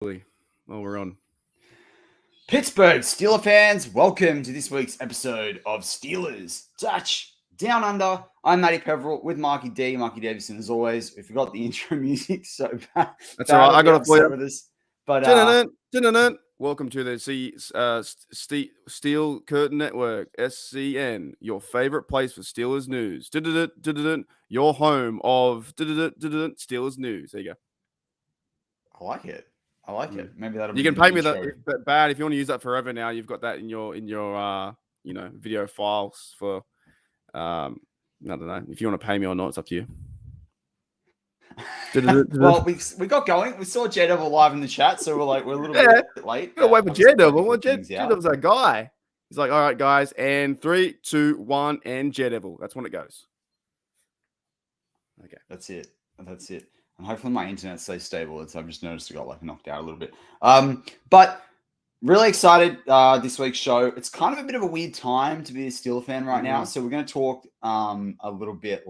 Well, we're on. Pittsburgh Steeler fans, welcome to this week's episode of Steelers Touch Down Under. I'm Matty Peverell with Marky Davison as always. We forgot the intro music, so That's all right. I got it for you. with us. But Welcome to the Steel Curtain Network, SCN, your favorite place for Steelers news. Your home of Steelers news. There you go. I like it. Maybe that'll be You can the pay me intro. that bad if you want to use that forever. Now you've got that in your video files for I don't know if you want to pay me or not. It's up to you. Well, we got going. We saw J-Devil live in the chat, so we're a little bit late. Gotta wait for J-Devil. Well, J-Devil's that guy. He's like, all right, guys, and 3, 2, 1, and J-Devil. That's when it goes. Okay, that's it. And hopefully my internet stays stable. I've just noticed it got knocked out a little bit. But really excited this week's show. It's kind of a bit of a weird time to be a Steeler fan right now. So we're going to talk a little bit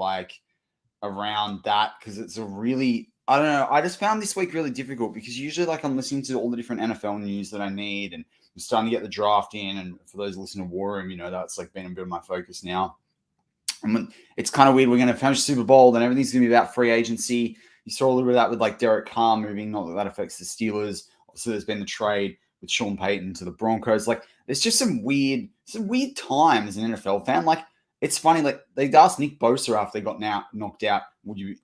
around that because it's a really, I don't know. I just found this week really difficult because usually I'm listening to all the different NFL news that I need and I'm starting to get the draft in. And for those listening to War Room, that's been a bit of my focus now. And it's kind of weird. We're going to finish Super Bowl, then everything's going to be about free agency. You saw a little bit of that with Derek Carr moving, not that affects the Steelers. Also, there's been the trade with Sean Payton to the Broncos. There's just some weird time as an NFL fan. It's funny. They asked Nick Bosa after they got knocked out, would you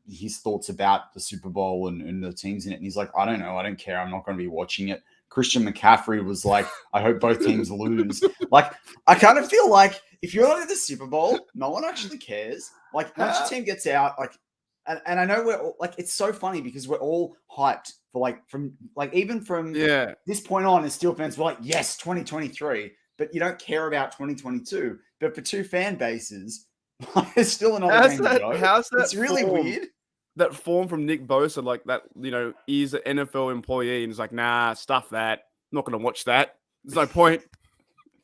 his thoughts about the Super Bowl and the teams in it? And he's like, I don't know. I don't care. I'm not going to be watching it. Christian McCaffrey was like, I hope both teams lose. I kind of feel like if you're not in the Super Bowl, no one actually cares. Once your team gets out, and I know we're all, it's so funny because we're all hyped for even from this point on as Steel fans, we're like, yes, 2023, but you don't care about 2022. But for two fan bases, there's still another game to go. How's that? It's really weird. That form from Nick Bosa, he's an NFL employee and he's like, nah, stuff that. I'm not going to watch that. There's no point.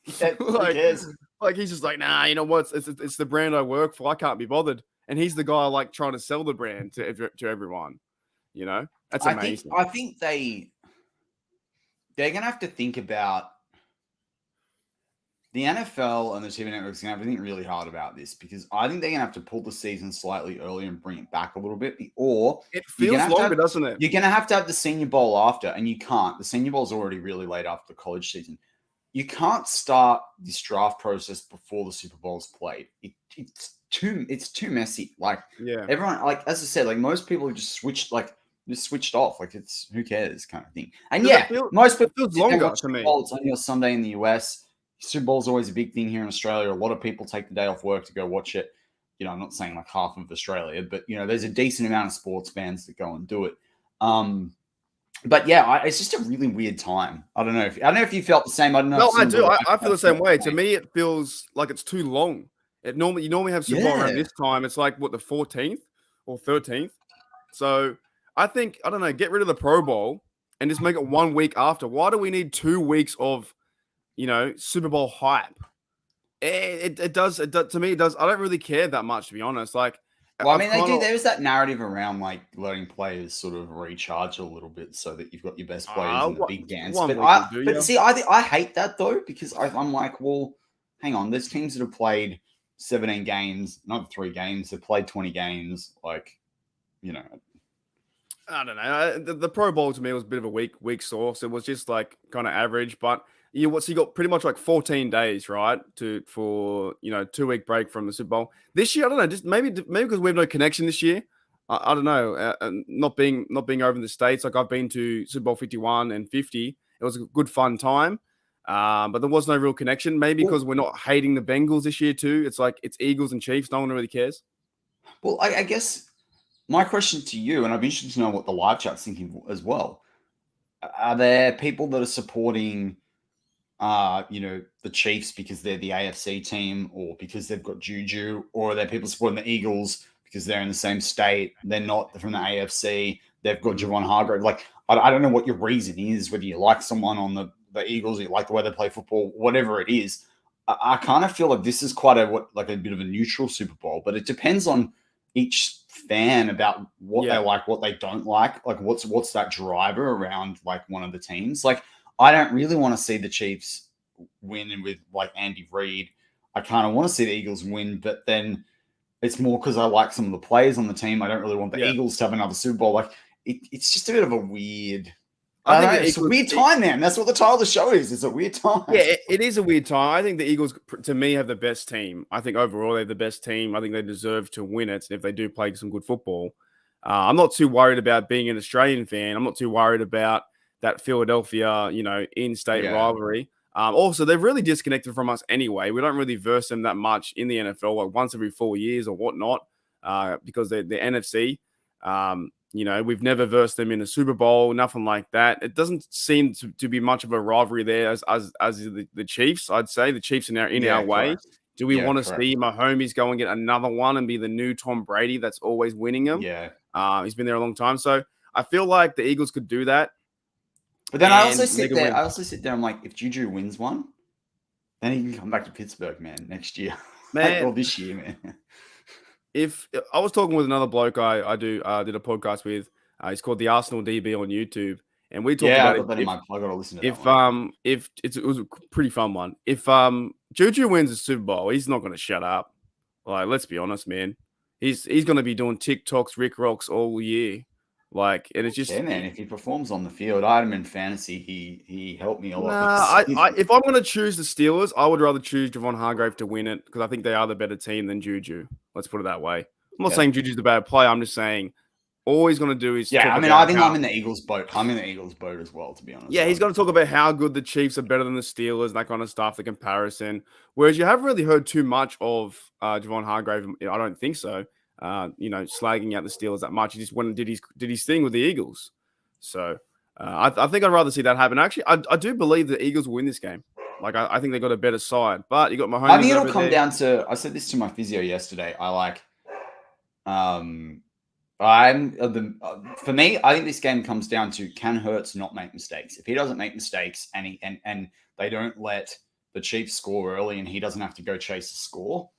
Who cares? He's just like, nah, you know what? It's the brand I work for. I can't be bothered. And he's the guy trying to sell the brand to everyone. That's amazing. I think they're going to have to think about the NFL and the TV networks going to have to think really hard about this because I think they're going to have to pull the season slightly early and bring it back a little bit. Or it feels longer, doesn't it? You're going to have the Senior Bowl after, and you can't. The Senior Bowl is already really late after the college season. You can't start this draft process before the Super Bowl is played. It's too messy. Everyone, as I said, most people have just switched off. It's who cares kind of thing. And most people feels longer to me. It's only on Sunday in the US. Super Bowl is always a big thing here in Australia. A lot of people take the day off work to go watch it. I'm not saying half of Australia, but there's a decent amount of sports fans that go and do it. But it's just a really weird time. I don't know if you felt the same. I don't know. No, I do. I feel the same way. To me, it feels like it's too long. You normally have Super Bowl around this time. It's the 14th or 13th. So I think, I don't know, get rid of the Pro Bowl and just make it 1 week after. Why do we need 2 weeks of, Super Bowl hype? It does. To me, it does. I don't really care that much, to be honest. They do. There's that narrative around letting players sort of recharge a little bit so that you've got your best players in the big dance. I hate that though because I'm like, well, hang on. There's teams that have played 17 games, not 3 games. They've played 20 games. I don't know. The Pro Bowl to me was a bit of a weak source. It was just kind of average, but you got pretty much 14 days, right? For 2-week break from the Super Bowl. This year, I don't know, just maybe because we have no connection this year. I don't know. Not being over in the States, I've been to Super Bowl 51 and 50. It was a good fun time. But there was no real connection. Maybe because we're not hating the Bengals this year too. It's it's Eagles and Chiefs. No one really cares. Well, I guess my question to you, and I'd be interested to know what the live chat's thinking as well. Are there people that are supporting the Chiefs because they're the AFC team or because they've got Juju, or are there people supporting the Eagles because they're in the same state? They're not from the AFC. They've got Javon Hargrave. I don't know what your reason is, whether you like someone on the Eagles, or you like the way they play football, whatever it is. I kind of feel like this is quite a bit of a neutral Super Bowl, but it depends on each fan about what Yeah. they like, what they don't like what's that driver around like one of the teams. Like, I don't really want to see the Chiefs win with like Andy Reid. I kind of want to see the Eagles win, but then it's more because I like some of the players on the team. I don't really want the Yeah. Eagles to have another Super Bowl. Like, it's just a bit of a weird. I think it's a weird time, man. That's what the title of the show is. It's a weird time. Yeah, it is a weird time. I think the Eagles, to me, have the best team. I think overall they have the best team. I think they deserve to win it. And if they do play some good football, I'm not too worried about being an Australian fan. I'm not too worried about that Philadelphia, in-state rivalry. Also, they've really disconnected from us anyway. We don't really verse them that much in the NFL, like once every 4 years or whatnot, because they're the NFC. We've never versed them in a Super Bowl, nothing like that. It doesn't seem to be much of a rivalry there as the Chiefs. I'd say the Chiefs are in our way. Correct. Do we want to see Mahomes go and get another one and be the new Tom Brady that's always winning them? Yeah. He's been there a long time. So I feel like the Eagles could do that. But then I also sit there. I'm like, if Juju wins one, then he can come back to Pittsburgh, man, next year. Man, or this year, man. If I was talking with another bloke I did a podcast with, he's called the Arsenal DB on YouTube, and we talked about I got that in my plug. I got to listen to that one. If it was a pretty fun one. If Juju wins the Super Bowl, he's not going to shut up. Like, let's be honest, man. He's going to be doing TikToks, Rick Rocks all year. Like, and it's just man. If he performs on the field, I had him in fantasy. He helped me a lot. If I'm going to choose the Steelers, I would rather choose Javon Hargrave to win it because I think they are the better team than Juju. Let's put it that way. I'm not saying Juju's the bad player. I'm just saying all he's going to do is I think I'm in the Eagles boat. I'm in the Eagles boat as well, to be honest. Yeah, he's going to talk about how good the Chiefs are better than the Steelers, that kind of stuff, the comparison. Whereas you haven't really heard too much of Javon Hargrave. I don't think so. Slagging out the Steelers that much. He just went and did his thing with the Eagles. So I think I'd rather see that happen. Actually, I do believe the Eagles will win this game. Like, I think they got a better side, but you got Mahomes. I think it'll come down to. I said this to my physio yesterday. For me, I think this game comes down to, can Hurts not make mistakes? If he doesn't make mistakes and they don't let the Chiefs score early and he doesn't have to go chase a score,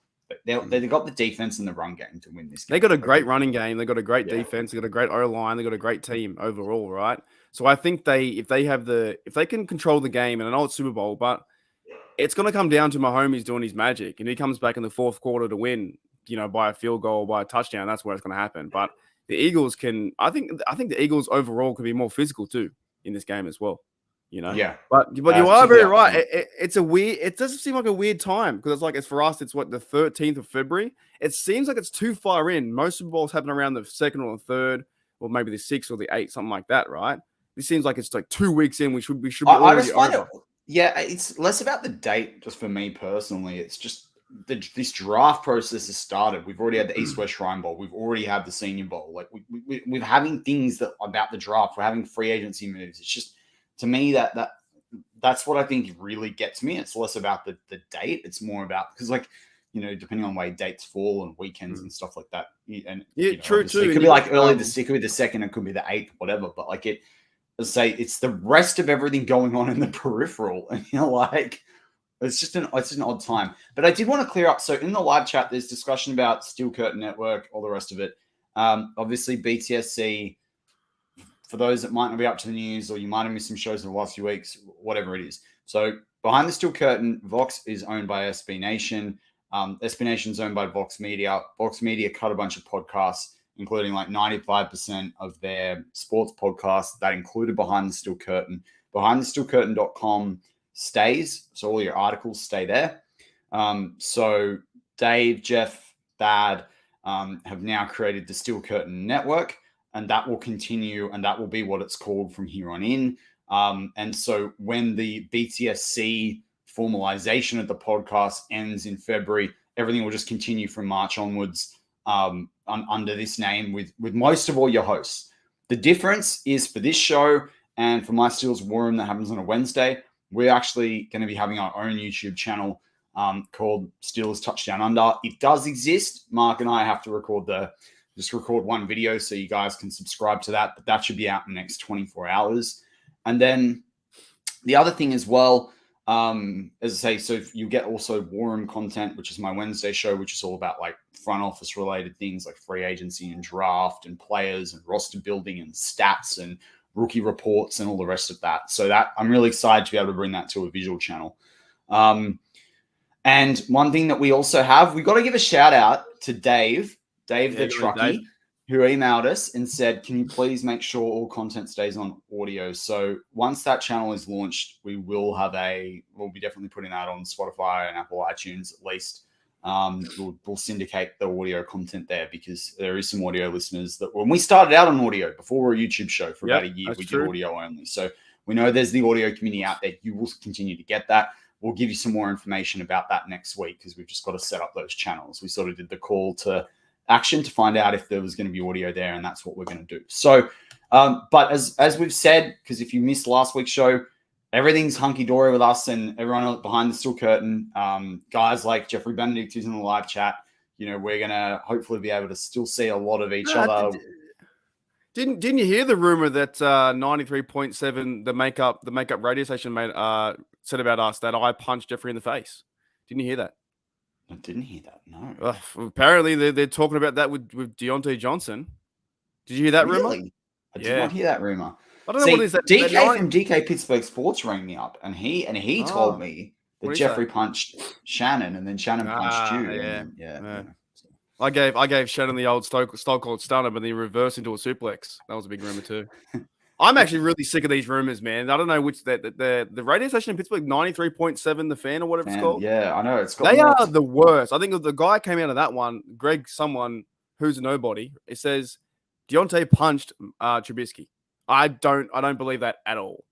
they've got the defense and the run game to win this game. They got a great running game. They got a great defense. They got a great O-line. They got a great team overall, right? So I think if they can control the game, and I know it's Super Bowl, but it's going to come down to Mahomes doing his magic, and he comes back in the fourth quarter to win, by a field goal, by a touchdown. That's where it's going to happen. But the Eagles I think the Eagles overall could be more physical too in this game as well. Yeah. But you are very right. It doesn't seem like a weird time because it's for us, it's what, the 13th of February. It seems like it's too far in. Most Super Bowls happen around the 2nd or the 3rd, or maybe the 6th or the 8th, something like that, right? This seems like it's like 2 weeks in. We should be already over. It's less about the date, just for me personally. It's just this draft process has started. We've already had the East-West Shrine Bowl. We've already had the Senior Bowl. Like, we're having things about the draft. We're having free agency moves. It's just, to me, that's what I think really gets me. It's less about the date. It's more about, because, depending on where dates fall and weekends and stuff like that. True too. It could be like early it could be the 2nd, it could be the 8th, whatever. But it's the rest of everything going on in the peripheral, and it's just an odd time. But I did want to clear up. So in the live chat, there's discussion about Steel Curtain Network, all the rest of it. Obviously, BTSC. For those that might not be up to the news, or you might have missed some shows in the last few weeks, whatever it is. So behind the Steel Curtain, Vox is owned by SB Nation. SB Nation is owned by Vox Media. Vox Media cut a bunch of podcasts, including 95% of their sports podcasts that included Behind the Steel Curtain. BehindTheSteelCurtain.com stays, so all your articles stay there. So Dave, Jeff, Thad have now created the Steel Curtain Network, and that will continue, and that will be what it's called from here on in. And so when the BTSC formalization of the podcast ends in February, everything will just continue from March onwards under this name with most of all your hosts. The difference is, for this show and for My Steelers War Room that happens on a Wednesday, we're actually going to be having our own YouTube channel called Steelers Touchdown Under. It does exist. Mark and I have to record one video so you guys can subscribe to that, but that should be out in the next 24 hours. And then the other thing as well, As I say, so you get also War Room content, which is my Wednesday show, which is all about like front office related things like free agency and draft and players and roster building and stats and rookie reports and all the rest of that. So that I'm really excited to be able to bring that to a visual channel. And one thing that we also have, we got to give a shout out to Dave the truckie, who emailed us and said, can you please make sure all content stays on audio? So once that channel is launched, we'll be definitely putting that on Spotify and Apple iTunes at least. We'll syndicate the audio content there because there is some audio listeners that when we started out on audio before we're a YouTube show for about a year, we did audio only. So we know there's the audio community out there. You will continue to get that. We'll give you some more information about that next week because we've just got to set up those channels. We sort of did the call to action to find out if there was going to be audio there, and that's what we're going to do. So, but as we've said, because if you missed last week's show, everything's hunky-dory with us and everyone behind the steel curtain. Guys like Jeffrey Benedict, who's in the live chat, we're going to hopefully be able to still see a lot of each other. Didn't you hear the rumor that 93.7, the makeup radio station said about us that I punched Jeffrey in the face? Didn't you hear that? I didn't hear that. No. Apparently they're talking about that with Deontay Johnson. Did you hear that rumor? I did not hear that rumor. I don't know what is that. DK from DK Pittsburgh Sports rang me up, and he told me that Jeffrey punched Shannon, and then Shannon punched you. Yeah. I gave Shannon the old Stone Cold Stunner, but then he reversed into a suplex. That was a big rumor too. I'm actually really sick of these rumors, man. I don't know which the radio station in Pittsburgh, 93.7, the Fan or whatever it's called. Yeah, I know. They are the worst. I think the guy came out of that one, Greg, someone who's a nobody. It says Deontay punched Trubisky. I don't believe that at all.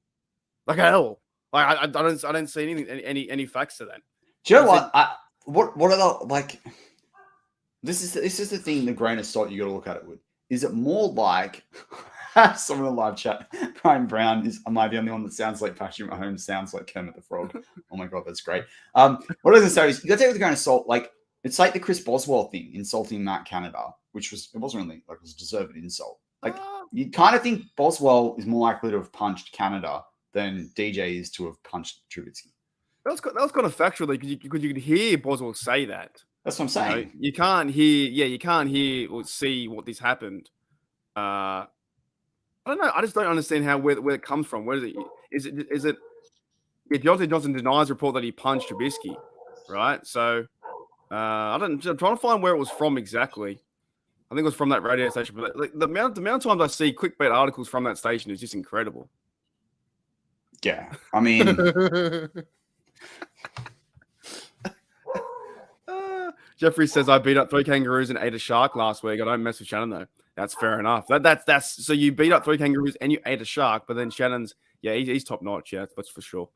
Like at all. Like I don't see anything any facts to that. Do you know what? What are the like? This is the thing. The grain of salt you got to look at it with. Is it more like? Someone in the live chat, Brian Brown am I the only one that sounds like Patrick Mahomes sounds like Kermit the Frog? Oh my God, that's great. What I was going to say is you got to take it with a grain of salt. Like it's like the Chris Boswell thing, insulting Matt Canada, which it wasn't really like it was a deserved insult. Like you kind of think Boswell is more likely to have punched Canada than DJ is to have punched Trubisky. That was kind of factual because you could hear Boswell say that. That's what I'm saying. You can't hear or see what this happened. I don't know. I just don't understand where it comes from. Where is it? Is it? Yeah, Deontay Johnson denies report that he punched Trubisky, right? So I'm trying to find where it was from exactly. I think it was from that radio station. But like, the amount of times I see clickbait articles from that station is just incredible. Yeah, I mean, Jeffrey says I beat up 3 kangaroos and ate a shark last week. I don't mess with Shannon though. That's fair enough. That's so you beat up 3 kangaroos and you ate a shark, but then Shannon's he's top notch. Yeah, that's for sure.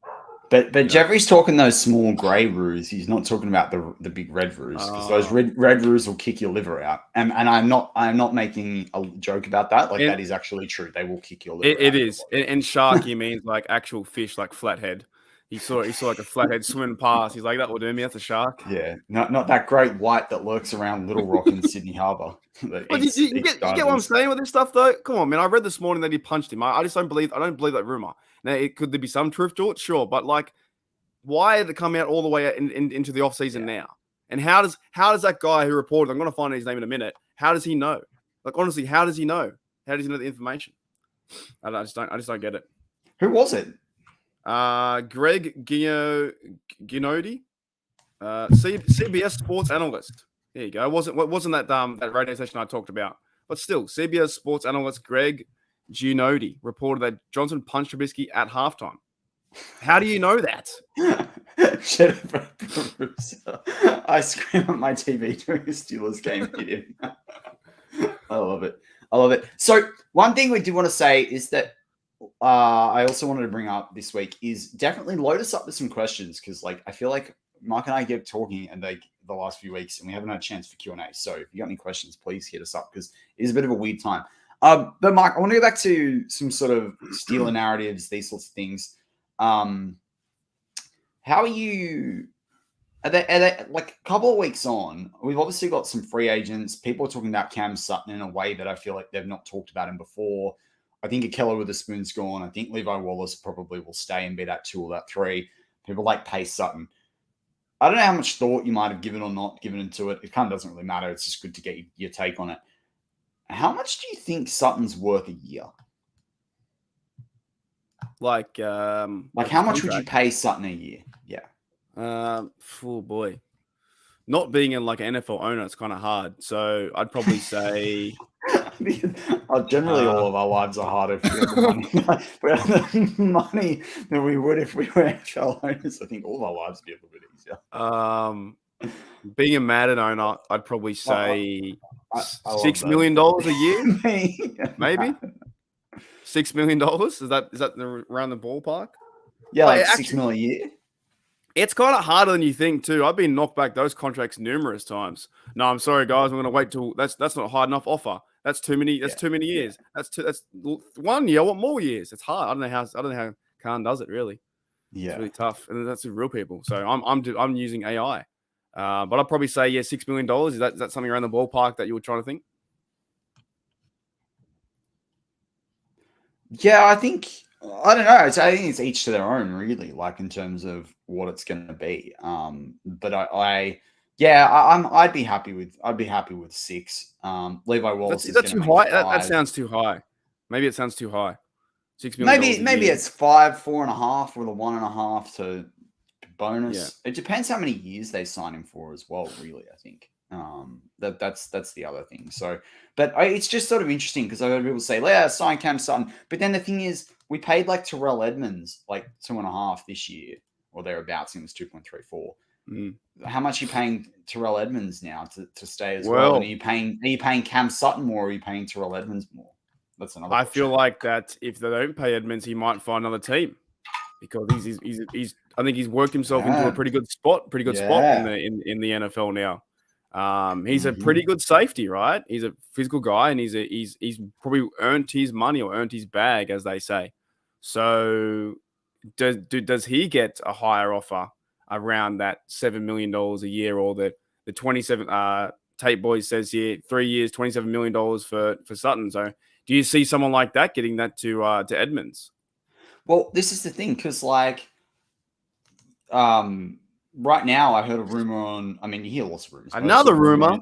But Jeffrey's talking those small grey roos. He's not talking about the big red roos because those red roos will kick your liver out. And I'm not making a joke about that. Like that is actually true. They will kick your liver out. It is. And shark he means like actual fish, like flathead. He saw like a flathead swimming past. He's like, that will do me. That's a shark. Yeah, not that great white that lurks around Little Rock in Sydney Harbour. You get what I'm saying with this stuff, though? Come on, man. I read this morning that he punched him. I just don't believe. I don't believe that rumor. Now, could there be some truth to it? Sure, but like, why did it come out all the way into the off season now? And how does that guy who reported? I'm going to find his name in a minute. How does he know? Like, honestly, how does he know? How does he know the information? I just don't get it. Who was it? Greg Ginodi, CBS sports analyst. There you go. Wasn't that that radio station I talked about? But still, CBS sports analyst Greg Ginodi reported that Johnson punched Trubisky at halftime. How do you know that? I scream at my TV during a Steelers game. I love it. So one thing we do want to say is that I also wanted to bring up this week is definitely load us up with some questions because like I feel like Mark and I kept talking and the last few weeks and we haven't had a chance for Q&A. So if you got any questions, please hit us up because it is a bit of a weird time. But Mark, I want to go back to some sort of Steeler narratives, these sorts of things. How are you? Are they like a couple of weeks on? We've obviously got some free agents. People are talking about Cam Sutton in a way that I feel like they've not talked about him before. I think Keller with a spoon's gone. I think Levi Wallace probably will stay and be that 2 or that 3. People like Pace Sutton. I don't know how much thought you might have given or not given into it. It kind of doesn't really matter. It's just good to get your take on it. How much do you think Sutton's worth a year? Like how much contract? would you pay Sutton a year? Yeah. Oh boy. Not being an NFL owner, it's kind of hard. So I'd probably say generally all of our lives are harder if we have the money. We have the money than we would if we were NFL owners. I think all of our lives would be a little bit easier. Being a Madden owner, I'd probably say $6 million a year. Maybe $6 million. Is that around the ballpark? Yeah, like $6 million a year. It's kind of harder than you think too. I've been knocked back those contracts numerous times. No, I'm sorry, guys. I'm going to wait till that's not a hard enough offer. That's too many. That's too many years. That's 1 year. I want more years. It's hard. I don't know how Khan does it. Really, it's really tough. And that's with real people. So I'm using AI. But I'd probably say $6 million. Is that something around the ballpark that you were trying to think? Yeah, I don't know. I think it's each to their own, really. Like in terms of what it's going to be. But I'd be happy with 6. Levi Wallace is too high. That sounds too high. Maybe it sounds too high. $6 million. Maybe it's 5, 4.5 with a 1.5 to bonus. Yeah. It depends how many years they sign him for as well. Really, I think that's the other thing. So, but it's just sort of interesting because I've heard people say, "Yeah, sign Cam Sutton." But then the thing is, we paid like Terrell Edmonds like 2.5 this year or thereabouts. It was 2.34. How much are you paying Terrell Edmonds now to stay as well? And are you paying Cam Sutton more or are you paying Terrell Edmonds more? That's another question. I feel like that if they don't pay Edmonds, he might find another team because he's I think he's worked himself into a pretty good spot in the NFL now. He's a pretty good safety, right? He's a physical guy and he's probably earned his money or earned his bag, as they say. So does he get a higher offer around that $7 million a year or the 27 Tate Boys says here 3 years, $27 million for Sutton. So do you see someone like that getting that to Edmonds? Well, this is the thing because right now I heard a rumor you hear lots of rumors. Another rumor.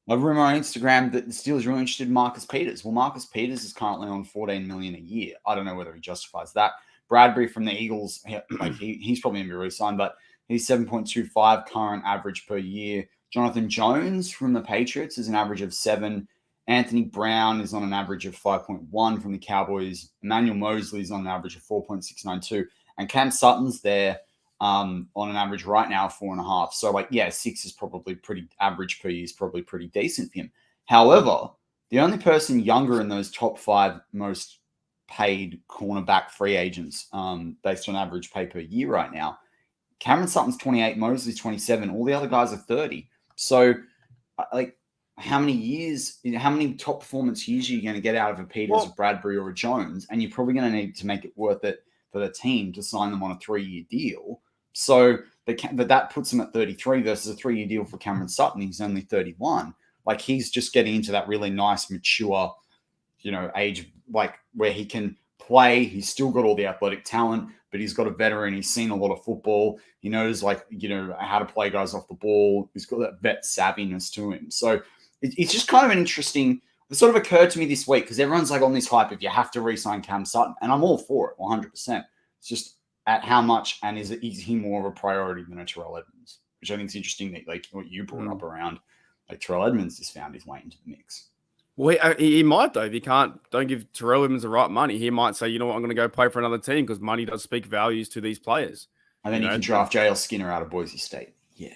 A rumor on Instagram that the Steelers are really interested in Marcus Peters. Well, Marcus Peters is currently on $14 million a year. I don't know whether he justifies that. Bradbury from the Eagles, he's probably going to be re-signed, but he's 7.25 current average per year. Jonathan Jones from the Patriots is an average of 7. Anthony Brown is on an average of 5.1 from the Cowboys. Emmanuel Mosley is on an average of 4.692. And Cam Sutton's there on an average right now of 4.5. So 6 is probably pretty average per year is probably pretty decent for him. However, the only person younger in those top 5 most paid cornerback free agents based on average pay per year right now, Cameron Sutton's 28, Mosley's 27. All the other guys are 30. So how many top performance years are you going to get out of a Peters, a Bradbury, or a Jones? And you're probably going to need to make it worth it for the team to sign them on a 3-year deal. So that puts him at 33 versus a 3-year deal for Cameron Sutton. He's only 31. He's just getting into that really nice, mature, age, where he can play. He's still got all the athletic talent, but he's got a veteran. He's seen a lot of football. He knows, how to play guys off the ball. He's got that vet savviness to him. So it's just kind of an interesting. It sort of occurred to me this week because everyone's on this hype if you have to re-sign Cam Sutton, and I'm all for it, 100%. It's just at how much, and is he more of a priority than a Terrell Edmonds? Which I think is interesting that what you brought up around Terrell Edmonds has found his way into the mix. Well, he might though. If you don't give Terrell Edmonds the right money, he might say, you know what, I'm going to go play for another team because money does speak values to these players. And then you can draft JL Skinner out of Boise State. Yeah.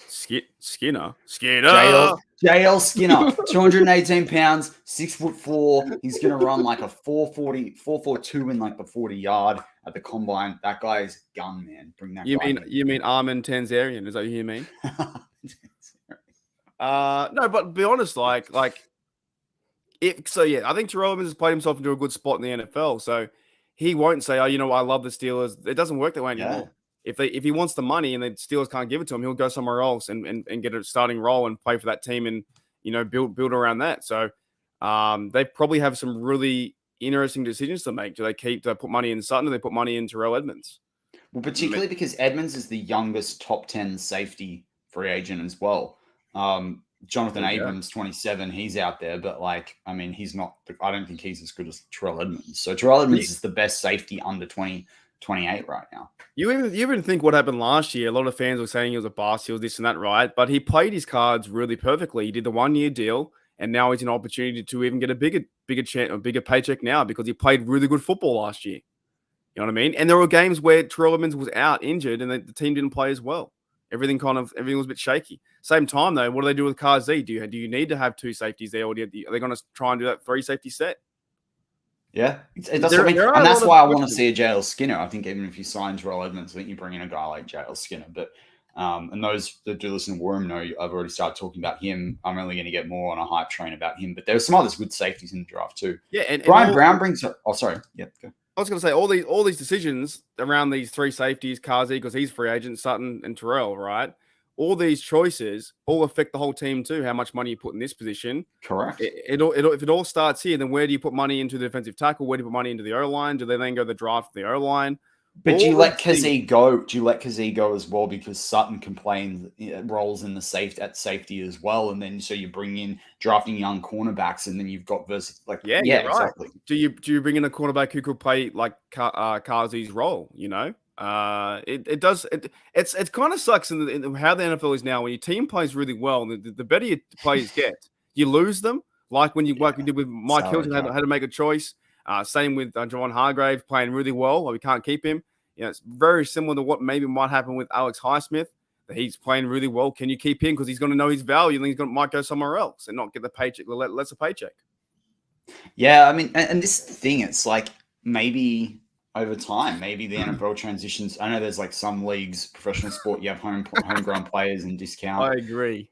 Skinner. JL Skinner, 218 pounds, 6'4". He's going to run like a 4.42 in the 40-yard at the combine. That guy is gun, man. Bring that. You mean Armin Tanzarian? Is that who you mean? No, but be honest, I think Terrell Edmonds has played himself into a good spot in the NFL. So he won't say, I love the Steelers. It doesn't work that way anymore. Yeah. If he wants the money and the Steelers can't give it to him, he'll go somewhere else and get a starting role and play for that team and build around that. So they probably have some really interesting decisions to make. Do they put money in Sutton or do they put money in Terrell Edmonds? Well, particularly because Edmonds is the youngest top 10 safety free agent as well. Jonathan Abrams, 27, he's out there, but he's not. I don't think he's as good as Terrell Edmonds. So Terrell Edmonds is the best safety under 28 right now. You even think what happened last year? A lot of fans were saying he was a bust, he was this and that, right? But he played his cards really perfectly. He did the 1 year deal, and now he's an opportunity to even get a bigger paycheck now because he played really good football last year. You know what I mean? And there were games where Terrell Edmonds was out injured, and the team didn't play as well. Everything was a bit shaky. Same time though, what do they do with Kazi? Do you need to have two safeties there, or are they going to try and do that 3 safety set? Yeah, that's what I mean. And that's why I want to see a JL Skinner. I think even if you sign Terrell Edmonds, I think you bring in a guy like JL Skinner. But and those that do listen to Worm know I've already started talking about him. I'm only going to get more on a hype train about him. But there were some other good safeties in the draft too. Yeah, and Brian Brown brings up. Oh, sorry. Yeah, go. I was going to say all these decisions around these 3 safeties, Kazi because he's free agent, Sutton and Terrell, right? All these choices all affect the whole team too. How much money you put in this position? Correct. If it all starts here, then where do you put money into the defensive tackle? Where do you put money into the O line? Do they then go the draft for the O line? But do you let Kazee go? Do you let Kazee go as well because Sutton complains roles in the safety as well, and then so you bring in drafting young cornerbacks, and then you've got exactly. Right. Do you bring in a cornerback who could play like Kazi's role? You know, it's kind of sucks in how the NFL is now. When your team plays really well, the better your players get, you lose them. Like we did with Mike Hilton, had to make a choice. Same with Javon Hargrave playing really well. We can't keep him. You know, it's very similar to what maybe might happen with Alex Highsmith. That he's playing really well. Can you keep him because he's going to know his value and might go somewhere else and not get the paycheck, less a paycheck. Yeah, I mean, and this thing, it's like maybe over time, maybe the NFL transitions. I know there's like some leagues, professional sport, you have homegrown players and discount. I agree.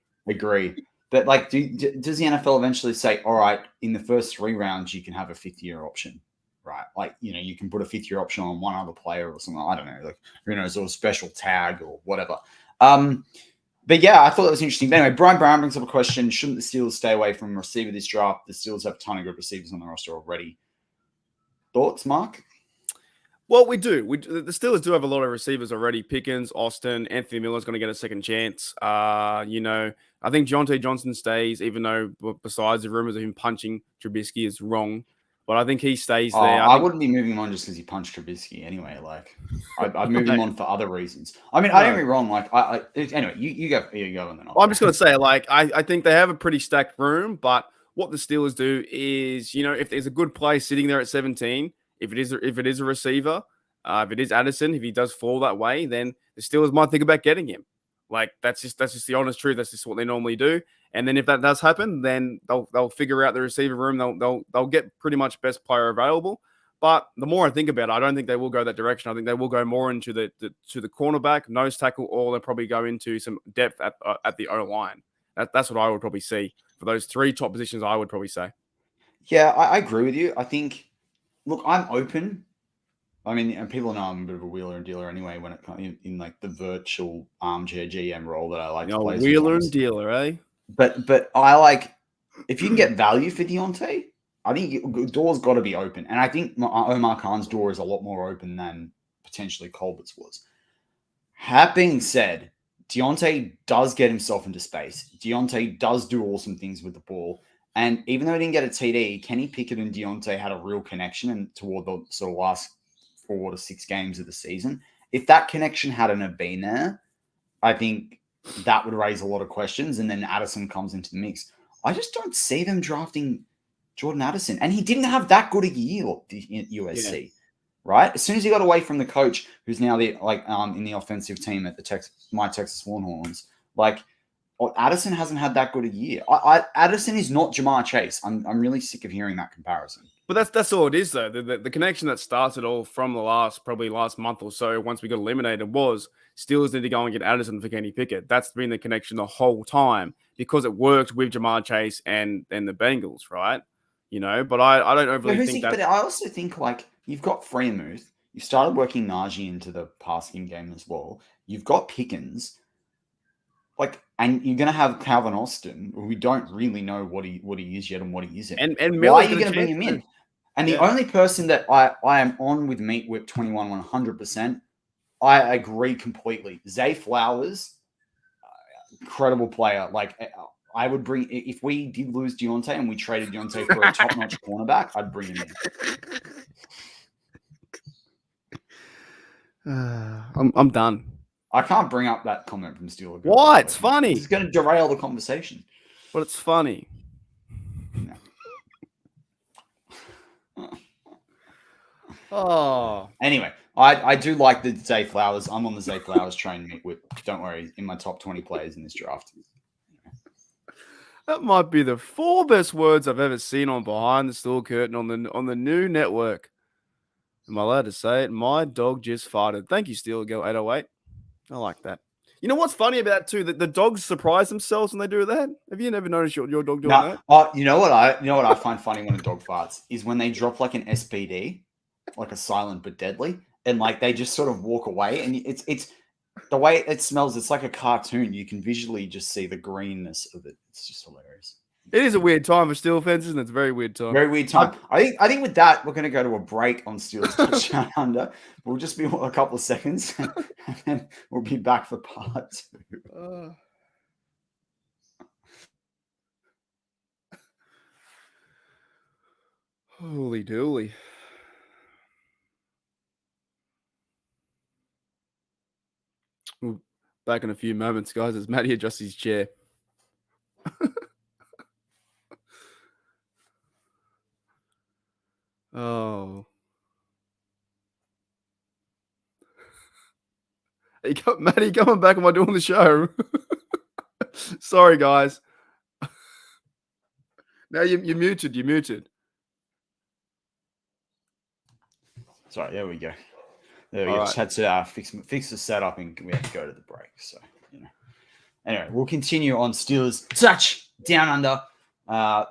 But like, does the NFL eventually say, all right, in the first 3 rounds, you can have a 5th-year option, right? Like, you can put a 5th-year option on one other player or something. I don't know, like, who knows, or a special tag or whatever. But yeah, I thought that was interesting. But anyway, Brian Brown brings up a question. Shouldn't the Steelers stay away from a receiver this draft? The Steelers have a ton of good receivers on the roster already. Thoughts, Mark? Well, we do. The Steelers do have a lot of receivers already. Pickens, Austin, Anthony Miller's going to get a second chance. I think Deontay Johnson stays, even though besides the rumors of him punching Trubisky is wrong. But I think he stays there. I wouldn't be moving him on just because he punched Trubisky anyway. Like, I'd move him on for other reasons. I mean, I don't get me wrong. Like, anyway, you go, and then I'm just going to say, like, I think they have a pretty stacked room. But what the Steelers do is, if there's a good play sitting there at 17, if it is a receiver, if it is Addison, if he does fall that way, then the Steelers might think about getting him. Like that's just the honest truth. That's just what they normally do. And then if that does happen, then they'll figure out the receiver room. They'll get pretty much best player available. But the more I think about it, I don't think they will go that direction. I think they will go more into the cornerback, nose tackle, or they'll probably go into some depth at the O line. That's what I would probably see for those 3 top positions. I would probably say. Yeah, I agree with you. I think. Look, I'm open. I mean, and people know I'm a bit of a wheeler and dealer anyway when it comes in like the virtual armchair GM role that I like to play. Wheeler and dealer, eh? But I like, if you can get value for Deontay, I think the door's got to be open. And I think Omar Khan's door is a lot more open than potentially Colbert's was. That being said, Deontay does get himself into space. Deontay does do awesome things with the ball. And even though he didn't get a TD, Kenny Pickett and Deontay had a real connection and toward the sort of last 4 to 6 games of the season. If that connection hadn't have been there, I think that would raise a lot of questions. And then Addison comes into the mix. I just don't see them drafting Jordan Addison. And he didn't have that good a year at USC, right? As soon as he got away from the coach, who's now in the offensive team at my Texas Longhorns, Addison hasn't had that good a year. Addison is not Jamar Chase. I'm really sick of hearing that comparison. But that's all it is, though. The connection that started all from the last month or so, once we got eliminated, was Steelers need to go and get Addison for Kenny Pickett. That's been the connection the whole time because it worked with Jamar Chase and the Bengals, right? But I don't overly think that. But I also think you've got Freiermuth. You started working Najee into the passing game as well. You've got Pickens. And you're going to have Calvin Austin, who we don't really know what he is yet and what he isn't. And why are you going to bring him in? And the only person that I am on with Meat Whip 21 100% I agree completely. Zay Flowers, incredible player. Like, I would bring, if we did lose Deontay and we traded Deontay for a top-notch cornerback, I'd bring him in. I'm done. I can't bring up that comment from Steeler. Why? It's funny. It's going to derail the conversation. But it's funny. No. Oh. Anyway, I do like the Zay Flowers. I'm on the Zay Flowers train. Don't worry, in my top 20 players in this draft. That might be the 4 best words I've ever seen on Behind the Steel Curtain on the new network. Am I allowed to say it? My dog just farted. Thank you, Steel Girl 808. I like that. You know what's funny about that too? That the dogs surprise themselves when they do that. Have you never noticed your dog doing that? Oh, you know what I find funny when a dog farts is when they drop like an SPD, like a silent but deadly, and like they just sort of walk away, and it's the way it smells. It's like a cartoon. You can visually just see the greenness of it. It's just hilarious. It is a weird time for Steel fans, isn't it? It's a very weird time. Very weird time. I think with that, we're going to go to a break on Steelers Touchdown Under. We'll just be a couple of seconds, and then we'll be back for part 2. Holy dooly. We'll back in a few moments, guys, as Matty adjusts his chair. Oh. Hey, Matty, coming back. Am I doing the show? Sorry, guys. No, you're muted. You're muted. Sorry, there we go. There we go. Just had to fix the setup, and we had to go to the break. So, Anyway, we'll continue on Steelers Touchdown Under.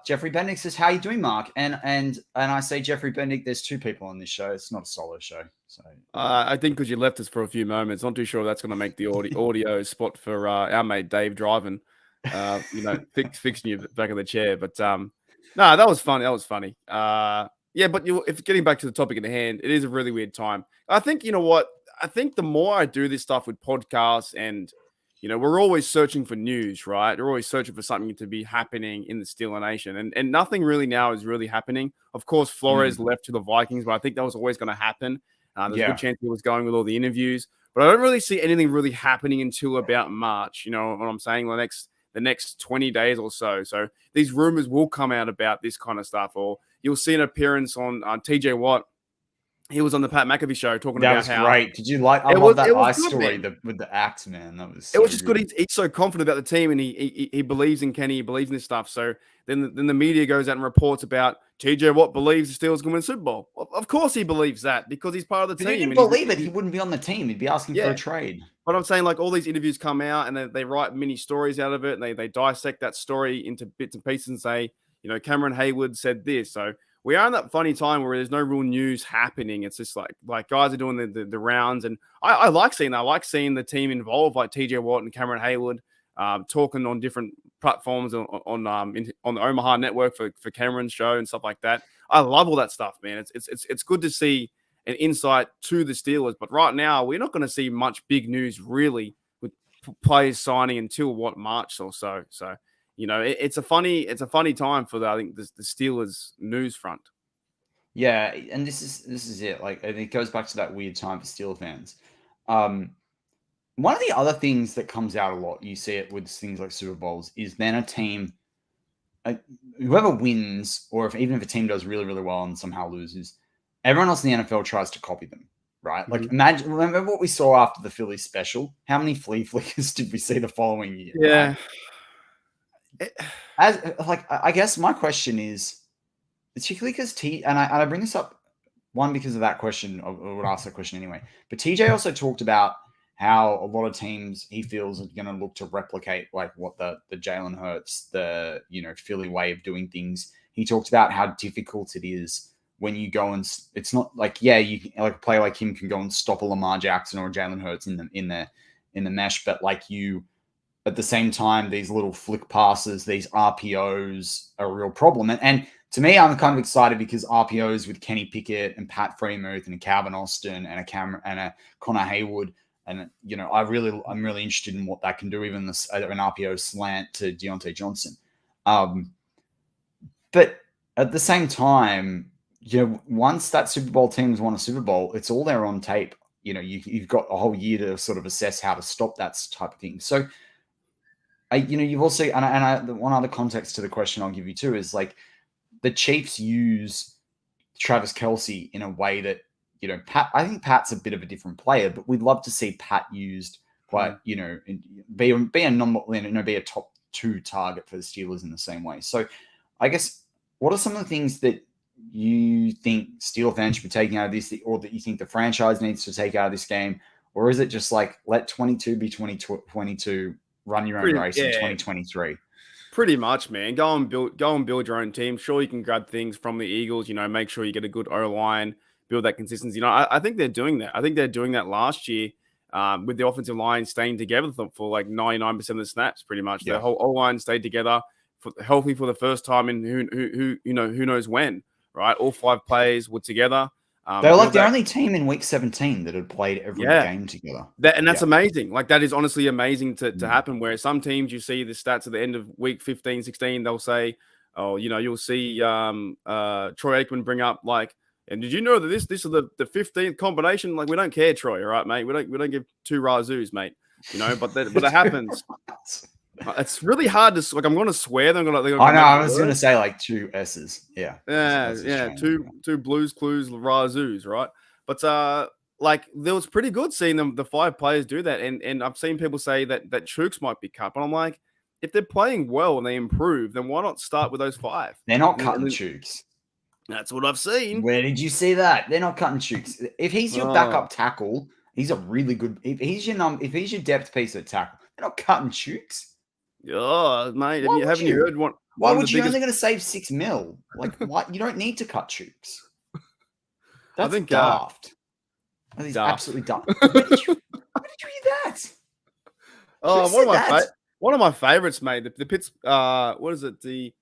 Jeffrey Bendick says, "How you doing, Mark?" And I say, Jeffrey Bendick, there's 2 people on this show. It's not a solo show. So I think because you left us for a few moments, not too sure that's going to make the audio spot for our mate Dave driving. Fixing you back in the chair. But no, that was funny. That was funny. Yeah, but if getting back to the topic at hand, it is a really weird time. I think, you know what? I think the more I do this stuff with podcasts and, we're always searching for news, right? We're always searching for something to be happening in the Steeler Nation. And nothing really now is really happening. Of course, Flores left to the Vikings, but I think that was always going to happen. There's a good chance he was going with all the interviews. But I don't really see anything really happening until about March. You know what I'm saying? The next 20 days or so. So these rumors will come out about this kind of stuff. Or you'll see an appearance on TJ Watt. He was on the Pat McAfee show talking about how... That was great. Did you like... I love that ice story with the act, man. That was It was just good. He's so confident about the team, and he believes in Kenny. He believes in this stuff. So then the media goes out and reports about TJ Watt believes the Steelers can win the Super Bowl. Well, of course he believes that because he's part of the team. If he didn't believe it, he wouldn't be on the team. He'd be asking for a trade. But I'm saying, like, all these interviews come out, and they write mini stories out of it, and they dissect that story into bits and pieces and say, Cameron Hayward said this. So we are in that funny time where there's no real news happening. It's just like guys are doing the rounds, and I like seeing that. I like seeing the team involved, like TJ Watt and Cameron Hayward, talking on different platforms on the Omaha network for Cameron's show and stuff like that. I love all that stuff, man. It's good to see an insight to the Steelers, but right now we're not going to see much big news really with players signing until March or so. So. It's a funny time for I think the Steelers news front. Yeah, and this is it. Like, and it goes back to that weird time for Steelers fans. One of the other things that comes out a lot, you see it with things like Super Bowls, is then a team, whoever wins, or even if a team does really, really well and somehow loses, everyone else in the NFL tries to copy them, right? Like, remember what we saw after the Phillies special? How many flea flickers did we see the following year? Yeah. Right? I guess my question is, particularly because I bring this up one because of that question. I would ask that question anyway. But TJ also talked about how a lot of teams he feels are going to look to replicate like what the Jalen Hurts, the Philly way of doing things. He talked about how difficult it is when you go and it's not like you like a player like him can go and stop a Lamar Jackson or a Jalen Hurts in the mesh, but like you. At the same time, these little flick passes, these RPOs are a real problem. And to me, I'm kind of excited because RPOs with Kenny Pickett and Pat Freiermuth and Calvin Austin and a Connor Haywood. And, I'm really interested in what that can do, even an RPO slant to Deontay Johnson. But at the same time, once that Super Bowl team's won a Super Bowl, it's all there on tape. You've got a whole year to sort of assess how to stop that type of thing. So, you've also, and one other context to the question I'll give you too is like the Chiefs use Travis Kelce in a way that, Pat, I think Pat's a bit of a different player, but we'd love to see Pat used quite, be a top 2 target for the Steelers in the same way. So I guess, what are some of the things that you think Steelers fans should be taking out of this, or that you think the franchise needs to take out of this game? Or is it just like, let 22 be 2022, run your own race in 2023? Pretty much, man. Go and build your own team. Sure, you can grab things from the Eagles, make sure you get a good O-line, build that consistency. I think they're doing that. I think they're doing that last year with the offensive line staying together for like 99% of the snaps, pretty much. Yeah. The whole O-line stayed together, healthy for the first time in who knows when, right? All 5 players were together. They were like the only team in week 17 that had played every game together. That's amazing. Like, that is honestly amazing to happen, where some teams, you see the stats at the end of week 15, 16, they'll say, you'll see Troy Aikman bring up like, and did you know that this is the 15th combination? Like, we don't care, Troy, all right, mate? We don't give 2 razoos, mate. But it happens. It's really hard to, like, I'm going to swear. They're gonna I was going to say like 2 S's. Yeah. Two Blues Clues razoos, right? But like, there was pretty good seeing the 5 players do that, and I've seen people say that Chooks might be cut, but I'm like, if they're playing well and they improve, then why not start with those 5? They're not cutting Chooks. That's what I've seen. Where did you see that? They're not cutting Chooks. If he's your backup tackle, he's a really good. If he's your depth piece at tackle, they're not cutting Chooks. Oh, mate, haven't you heard one? Why would you only going to save $6 million? Like, what? You don't need to cut Chooks. That's daft. That is absolutely daft. Where did you hear that? Oh, one of my favorites, mate. The Pitts. What is it? The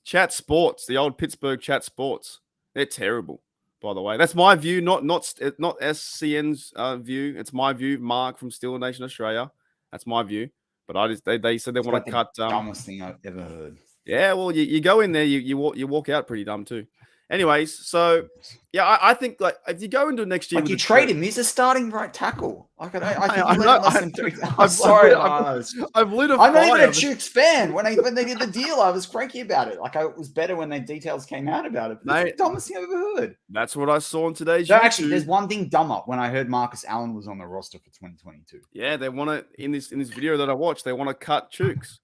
Chat Sports, the old Pittsburgh Chat Sports. They're terrible, by the way. That's my view, not SCN's view. It's my view. Mark from Steeler Nation Australia. That's my view. But they said they want to cut. Dumbest thing I've ever heard. Yeah, well, you go in there, you walk out pretty dumb too. Anyways, so yeah, I think like if you go into next year, like you trade him, he's a starting right tackle. I think I'm sorry, I've lit a fire. I'm not even a Chooks fan. When they did the deal, I was cranky about it. Like, it was better when the details came out about it. But it's the dumbest thing I've ever heard. That's what I saw in today's. No, actually, there's one thing dumber when I heard Marcus Allen was on the roster for 2022. Yeah, they want to in this video that I watched. They want to cut Chooks.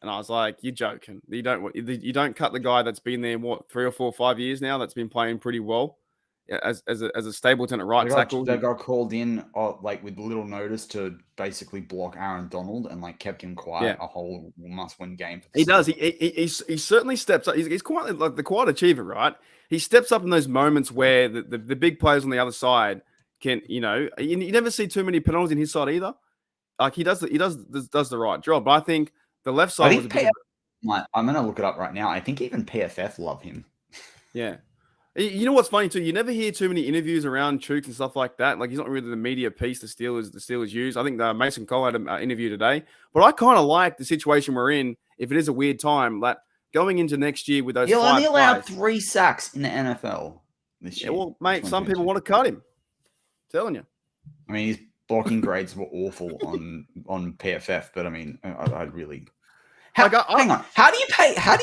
And I was like, "You're joking. You don't cut the guy that's been there 3 or 4 or 5 years now. That's been playing pretty well as a Stapleton at right tackle. They got called in like with little notice to basically block Aaron Donald and like kept him quiet a whole must-win game. He does. He certainly steps up. He's quite like the quiet achiever, right? He steps up in those moments where the big players on the other side can, you never see too many penalties in his side either. Like, he does the right job. But I think the left side was a bit. I'm going to look it up right now. I think even PFF love him. Yeah. You know what's funny too? You never hear too many interviews around Chooks and stuff like that. Like, he's not really the media piece the Steelers use. I think Mason Cole had an interview today. But I kind of like the situation we're in. If it is a weird time, that going into next year with those, he'll only allow 3 sacks in the NFL this year. Yeah, well, mate, some people want to cut him. I'm telling you. I mean, his blocking grades were awful on PFF, but I mean, I'd really. Hang on. How do you have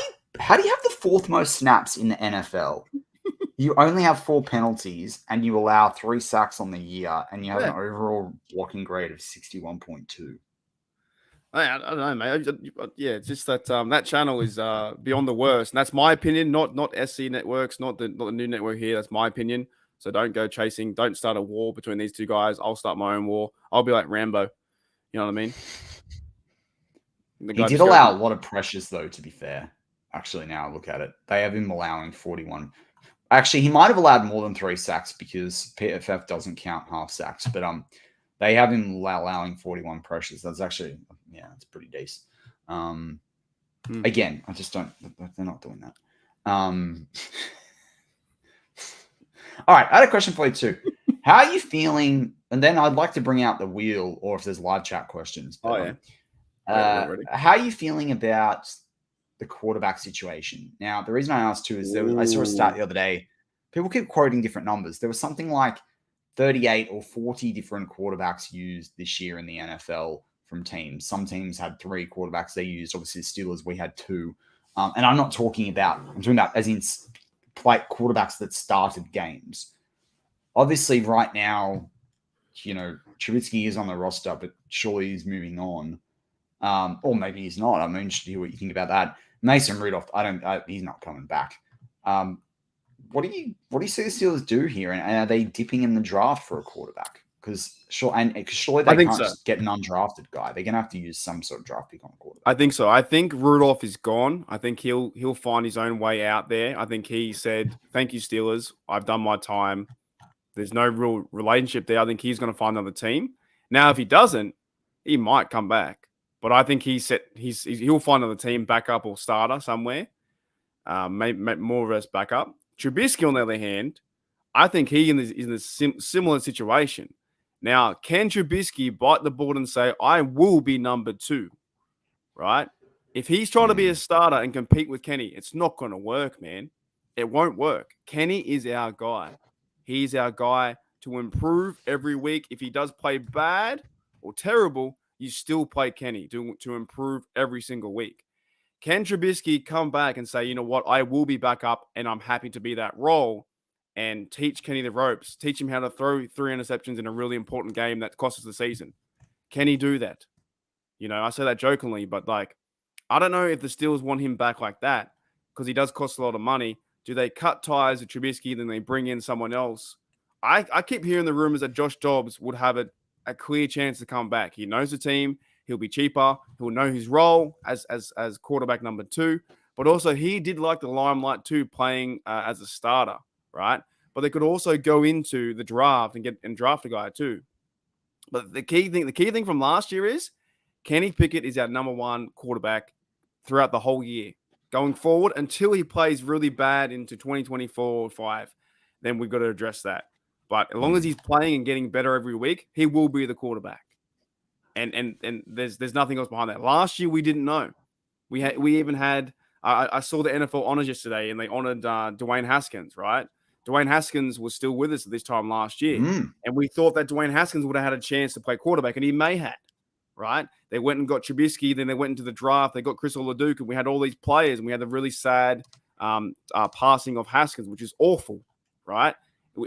the 4th most snaps in the NFL? You only have 4 penalties and you allow 3 sacks on the year, and you have an overall blocking grade of 61.2. I don't know, mate. Yeah, it's just that that channel is beyond the worst, and that's my opinion. Not SC Networks, not the new network here. That's my opinion. So don't go chasing. Don't start a war between these two guys. I'll start my own war. I'll be like Rambo. You know what I mean? He did allow a lot of pressures, though, to be fair. Actually, now I look at it. They have him allowing 41. Actually, he might have allowed more than 3 sacks because PFF doesn't count half sacks. But they have him allowing 41 pressures. That's actually, that's pretty decent. Again, I just don't. They're not doing that. All right, I had a question for you too. How are you feeling? And then I'd like to bring out the wheel, or if there's live chat questions. But, We're ready. how are you feeling about the quarterback situation? Now, the reason I asked too is I saw a stat the other day. People keep quoting different numbers. There was something like 38 or 40 different quarterbacks used this year in the NFL from teams. Some teams had 3 quarterbacks they used. Obviously, the Steelers, we had 2. And I'm talking about as in quarterbacks that started games. Obviously, right now, Trubisky is on the roster, but surely he's moving on. Or maybe he's not. I'm interested to hear what you think about that. Mason Rudolph, he's not coming back. What do you see the Steelers do here? And are they dipping in the draft for a quarterback? Because surely they can't just get an undrafted guy. They're gonna have to use some sort of draft pick on a quarterback. I think so. I think Rudolph is gone. I think he'll find his own way out there. I think he said, "Thank you, Steelers. I've done my time." There's no real relationship there. I think he's going to find another team. Now, if he doesn't, he might come back. But I think he'll find another team, backup or starter somewhere. Maybe more or less backup. Trubisky, on the other hand, I think he is in a similar situation. Now, can Trubisky bite the bullet and say, "I will be number 2," right? If he's trying to be a starter and compete with Kenny, it's not going to work, man. It won't work. Kenny is our guy. He's our guy to improve every week. If he does play bad or terrible, you still play Kenny to improve every single week. Can Trubisky come back and say, "You know what, I will be back up and I'm happy to be that role," and teach Kenny the ropes, teach him how to throw 3 interceptions in a really important game that costs us the season? Can he do that? I say that jokingly, but I don't know if the Steelers want him back like that because he does cost a lot of money. Do they cut ties with Trubisky, then they bring in someone else? I keep hearing the rumors that Josh Dobbs would have a clear chance to come back. He knows the team. He'll be cheaper. He'll know his role as quarterback number 2. But also, he did like the limelight too, playing as a starter, right? But they could also go into the draft and draft a guy too. But the key thing from last year is Kenny Pickett is our number 1 quarterback throughout the whole year. Going forward, until he plays really bad into 2024 or 5, then we've got to address that. But as long as he's playing and getting better every week, he will be the quarterback. And there's nothing else behind that. Last year we didn't know. We even had I saw the NFL honors yesterday, and they honored Dwayne Haskins, right? Dwayne Haskins was still with us at this time last year, and we thought that Dwayne Haskins would have had a chance to play quarterback, and he may have. Right? They went and got Trubisky, then they went into the draft. They got Chris Oladuke, and we had all these players, and we had the really sad passing of Haskins, which is awful, right?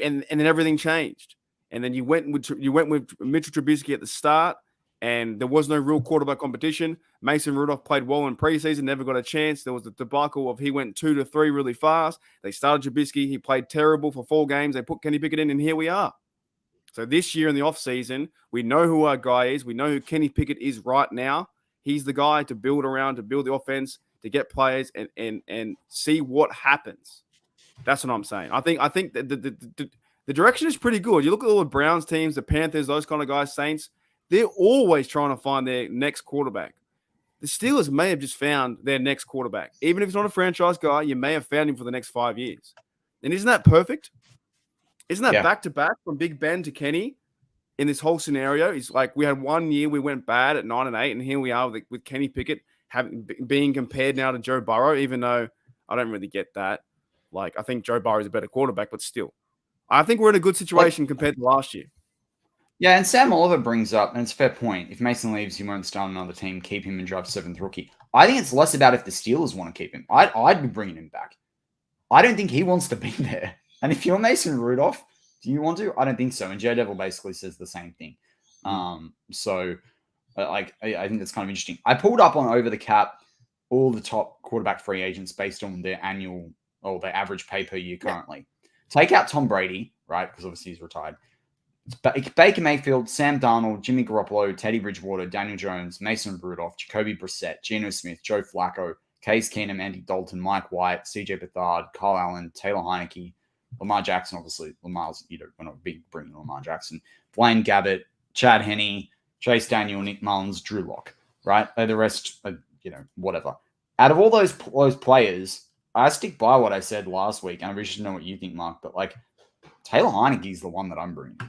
And then everything changed. And then you went with Mitchell Trubisky at the start, and there was no real quarterback competition. Mason Rudolph played well in preseason, never got a chance. There was the debacle of he went 2 to 3 really fast. They started Trubisky. He played terrible for 4 games. They put Kenny Pickett in, and here we are. So this year in the offseason, we know who our guy is. We know who Kenny Pickett is right now. He's the guy to build around, to build the offense, to get players and see what happens. That's what I'm saying. I think that the direction is pretty good. You look at all the Browns teams, the Panthers, those kind of guys, Saints, they're always trying to find their next quarterback. The Steelers may have just found their next quarterback. Even if it's not a franchise guy, you may have found him for the next 5 years. And isn't that perfect? Isn't that back-to-back from Big Ben to Kenny in this whole scenario? It's like we had 1 year we went bad at 9-8, and here we are with Kenny Pickett being compared now to Joe Burrow, even though I don't really get that. I think Joe Burrow is a better quarterback, but still. I think we're in a good situation compared to last year. Yeah, and Sam Oliver brings up, and it's a fair point, if Mason leaves, he won't start another team, keep him and draft 7th rookie. I think it's less about if the Steelers want to keep him. I'd be bringing him back. I don't think he wants to be there. And if you're Mason Rudolph, do you want to? I don't think so. And Joe Devil basically says the same thing. So I think that's kind of interesting. I pulled up on Over the Cap all the top quarterback free agents based on their annual or their average pay per year currently. Take out Tom Brady, right? Because obviously he's retired. It's Baker Mayfield, Sam Darnold, Jimmy Garoppolo, Teddy Bridgewater, Daniel Jones, Mason Rudolph, Jacoby Brissett, Geno Smith, Joe Flacco, Case Keenum, Andy Dalton, Mike White, CJ Beathard, Kyle Allen, Taylor Heineke, Lamar Jackson, obviously. Lamar's, we're not big bringing Lamar Jackson. Blaine Gabbert, Chad Henne, Chase Daniel, Nick Mullins, Drew Lock, right? The rest, whatever. Out of all those players, I stick by what I said last week, and I'm interested to know what you think, Mark. But like, Taylor Heineke is the one that I'm bringing.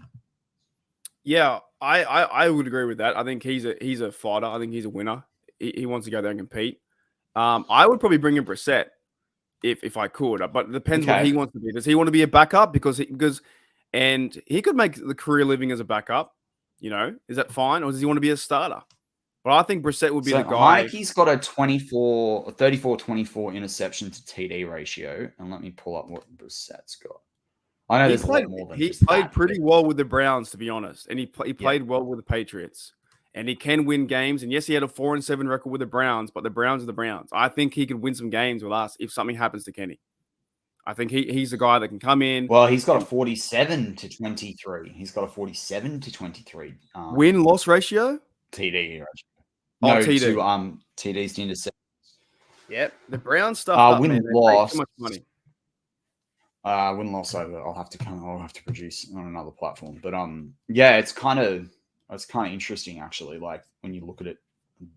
Yeah, I would agree with that. I think he's a fighter. I think he's a winner. He wants to go there and compete. I would probably bring in Brissett if I could, but it depends what he wants to be. Does he want to be a backup? And he could make the career living as a backup. Is that fine, or does he want to be a starter? But I think Brissett would be the guy. Heineke's got a 34-24 interception to TD ratio, and let me pull up what Brissett's got. I know there's a lot more than he just played that, pretty well with the Browns, to be honest, and he played well with the Patriots, and he can win games. And yes, he had a 4-7 record with the Browns, but the Browns are the Browns. I think he could win some games with us if something happens to Kenny. I think he's the guy that can come in. Well, he's got a 47-23. He's got a 47-23 win-loss ratio. TD ratio. No, TD. TD's to intercept. Yep, the Browns stuff. Win-loss. Too much money. Win-loss over. I'll have to produce on another platform. But yeah, it's kind of interesting actually. Like when you look at it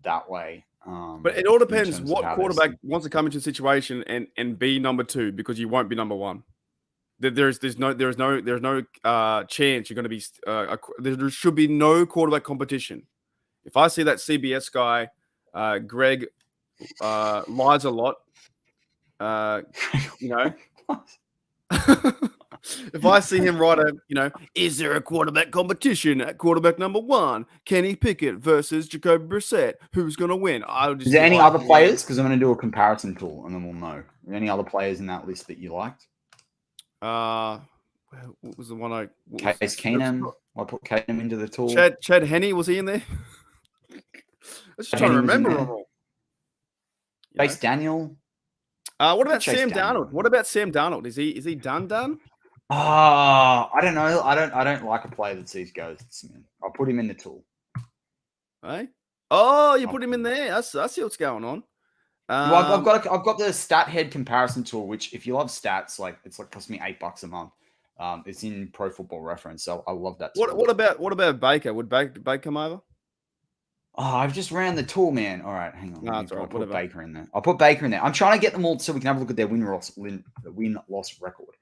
that way. But it all depends what quarterback wants to come into a situation and be number 2, because you won't be number 1. There's no chance you're going to be. There should be no quarterback competition. If I see that CBS guy, Greg, lies a lot, if I see him write is there a quarterback competition at quarterback number 1? Kenny Pickett versus Jacoby Brissett. Who's going to win? Is there any other players? Because I'm going to do a comparison tool, and then we'll know. Are there any other players in that list that you liked? What was the one Case Keenum. I put Keenum into the tool. Chad Henne, was he in there? Let's try to remember them all. Chase Daniel. What about Sam Darnold? Is he done? I don't know. I don't like a player that sees ghosts, man. I'll put him in the tool. Hey? Oh, you put him in there. I see what's going on. Well, I've got the stat head comparison tool, which if you love stats, it's cost me $8 a month. It's in Pro Football Reference, so I love that tool. What about Baker? Would Baker come over? Oh, I've just ran the tool, man. All right, hang on. No, that's all right. I'll put Baker in there. I'll put Baker in there. I'm trying to get them all so we can have a look at their win-loss record.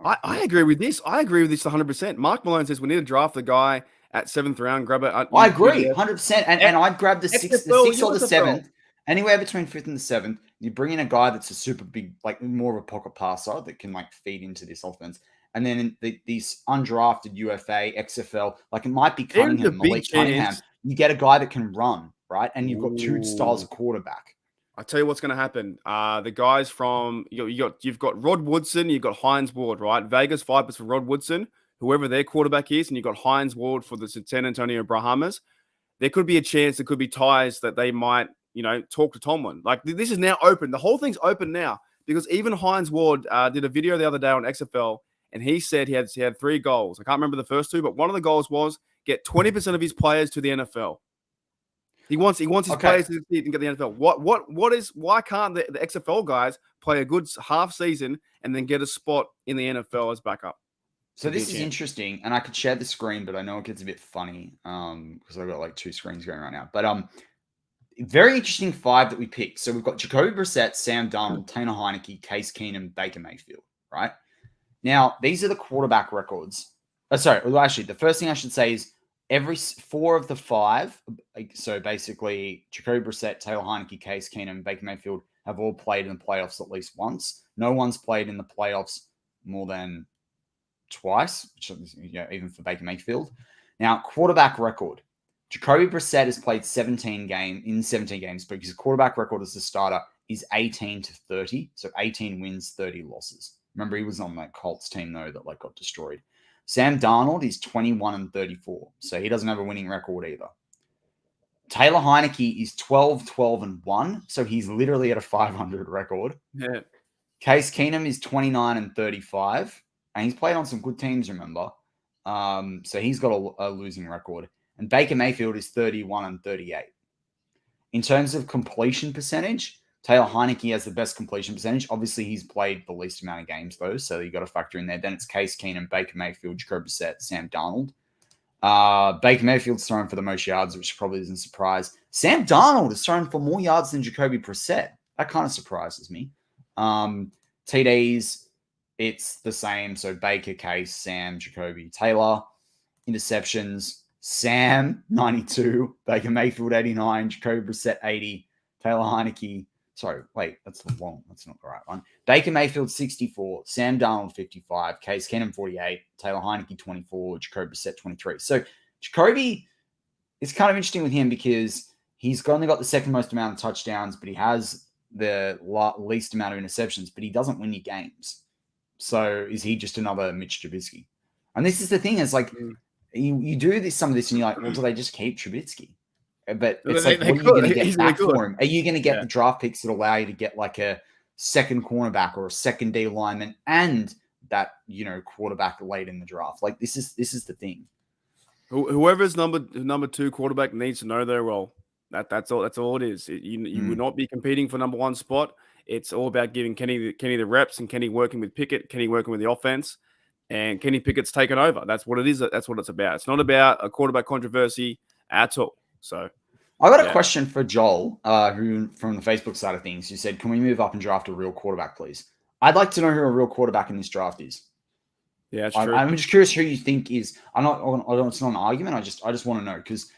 I agree with this. 100%. Mark Malone says we need to draft the guy at 7th round. Grab it. I agree, 100%. And I'd grab the 6th or the 7th. Anywhere between 5th and the 7th. You bring in a guy that's a super big, more of a pocket passer that can feed into this offense. And then these undrafted UFA, XFL, it might be Cunningham, Malik Cunningham. You get a guy that can run, right? And you've got 2 styles of quarterback. I tell you what's going to happen. The guys from you've got Rod Woodson, you've got Hines Ward, right? Vegas Vipers for Rod Woodson, whoever their quarterback is, and you've got Hines Ward for the San Antonio Brahmas. There could be a chance, there could be ties that they might, talk to Tomlin. This is now open. The whole thing's open now because even Hines Ward did a video the other day on XFL, and he said he had 3 goals. I can't remember the first 2, but one of the goals was get 20% of his players to the NFL. He wants his players to get the NFL. Why can't the XFL guys play a good half season and then get a spot in the NFL as backup? So this is interesting, and I could share the screen, but I know it gets a bit funny because I've got 2 screens going right now. But very interesting 5 that we picked. So we've got Jacoby Brissett, Sam Darnold, Taylor Heineke, Case Keenum, Baker Mayfield, right? Now, these are the quarterback records. Actually, the first thing I should say is every 4 of the 5, so basically Jacoby Brissett, Taylor Heineke, Case Keenum, Baker Mayfield have all played in the playoffs at least once. No one's played in the playoffs more than twice, which even for Baker Mayfield. Now, quarterback record. Jacoby Brissett has played 17 games, but his quarterback record as a starter is 18-30. So 18 wins, 30 losses. Remember, he was on that Colts team, though, that got destroyed. Sam Darnold is 21-34. So he doesn't have a winning record either. Taylor Heineke is 12-12-1. So he's literally at a 500 record. Yeah. Case Keenum is 29-35. And he's played on some good teams, remember. So he's got a losing record. And Baker Mayfield is 31-38. In terms of completion percentage, Taylor Heineke has the best completion percentage. Obviously, he's played the least amount of games, though, so you got to factor in there. Then it's Case Keenum, Baker Mayfield, Jacoby Brissett, Sam Darnold. Baker Mayfield's thrown for the most yards, which probably isn't a surprise. Sam Darnold is thrown for more yards than Jacoby Brissett. That kind of surprises me. TDs, it's the same. So Baker, Case, Sam, Jacoby, Taylor. Interceptions, Sam 92, Baker Mayfield 89, Jacoby Brissett 80, Taylor Heineke. Sorry, wait, that's the wrong. That's not the right one. Baker Mayfield 64, Sam Darnold 55, Case Keenum 48, Taylor Heineke 24, Jacoby Brissett 23. So Jacoby, it's kind of interesting with him because he's only got the second most amount of touchdowns, but he has the least amount of interceptions, but he doesn't win you games. So is he just another Mitch Trubisky? And this is the thing, is like you do some of this and you're like, well, do they just keep Trubisky? But it's like, what are you going to get back for him? Are you going to get the draft picks that allow you to get like a second cornerback or a second D lineman and that, quarterback late in the draft? Like this is the thing. Whoever's number 2 quarterback needs to know their role. That's all it is. You will not be competing for number 1 spot. It's all about giving Kenny the reps and Kenny working with Pickett, Kenny working with the offense, and Kenny Pickett's taken over. That's what it is. That's what it's about. It's not about a quarterback controversy at all. So I got a question for Joel, who from the Facebook side of things, who said, "Can we move up and draft a real quarterback, please?" I'd like to know who a real quarterback in this draft is. Yeah, it's true. I'm just curious who you think is. It's not an argument. I just want to know, because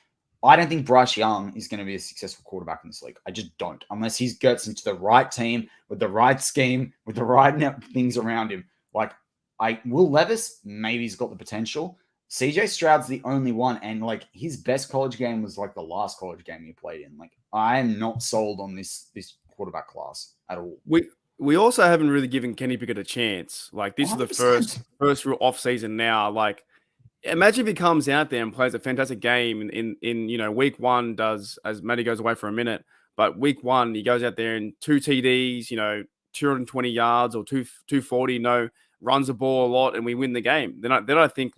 I don't think Bryce Young is going to be a successful quarterback in this league. I just don't, unless he gets into the right team with the right scheme, with the right things around him. Like Will Levis, maybe he's got the potential. CJ Stroud's the only one, and like his best college game was like the last college game he played in. Like I am not sold on this quarterback class at all. We also haven't really given Kenny Pickett a chance. Like this 100%. Is the first real off season now. Like imagine if he comes out there and plays a fantastic game in week 1, does, as Matty goes away for a minute, but week 1 he goes out there and 2 TDs, 220 yards or 240, runs the ball a lot, and we win the game. Then I think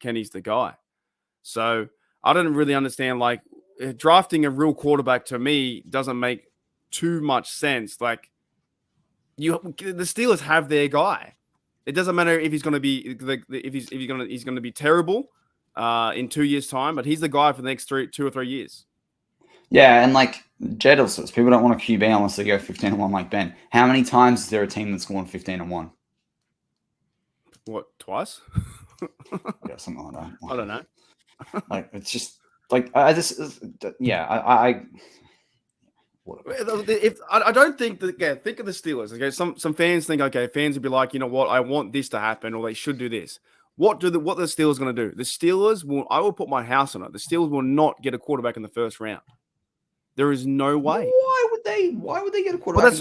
Kenny's the guy. So I don't really understand, like drafting a real quarterback to me doesn't make too much sense. Like the Steelers have their guy. It doesn't matter if he's going to be he's going to be terrible in 2 years' time, but he's the guy for the next 2 or 3 years. Yeah, and like Jedel says, people don't want a QB unless they go 15-1 like Ben. How many times is there a team that's gone 15-1? What, twice? Yeah, something like that. I don't know. Like it's just like I don't think that. Yeah, think of the Steelers. Okay, some fans think, okay, fans would be like, you know what, I want this to happen, or they should do this. What the Steelers going to do? The Steelers will. I will put my house on it. The Steelers will not get a quarterback in the first round. There is no way. Why would they get a quarterback? Well,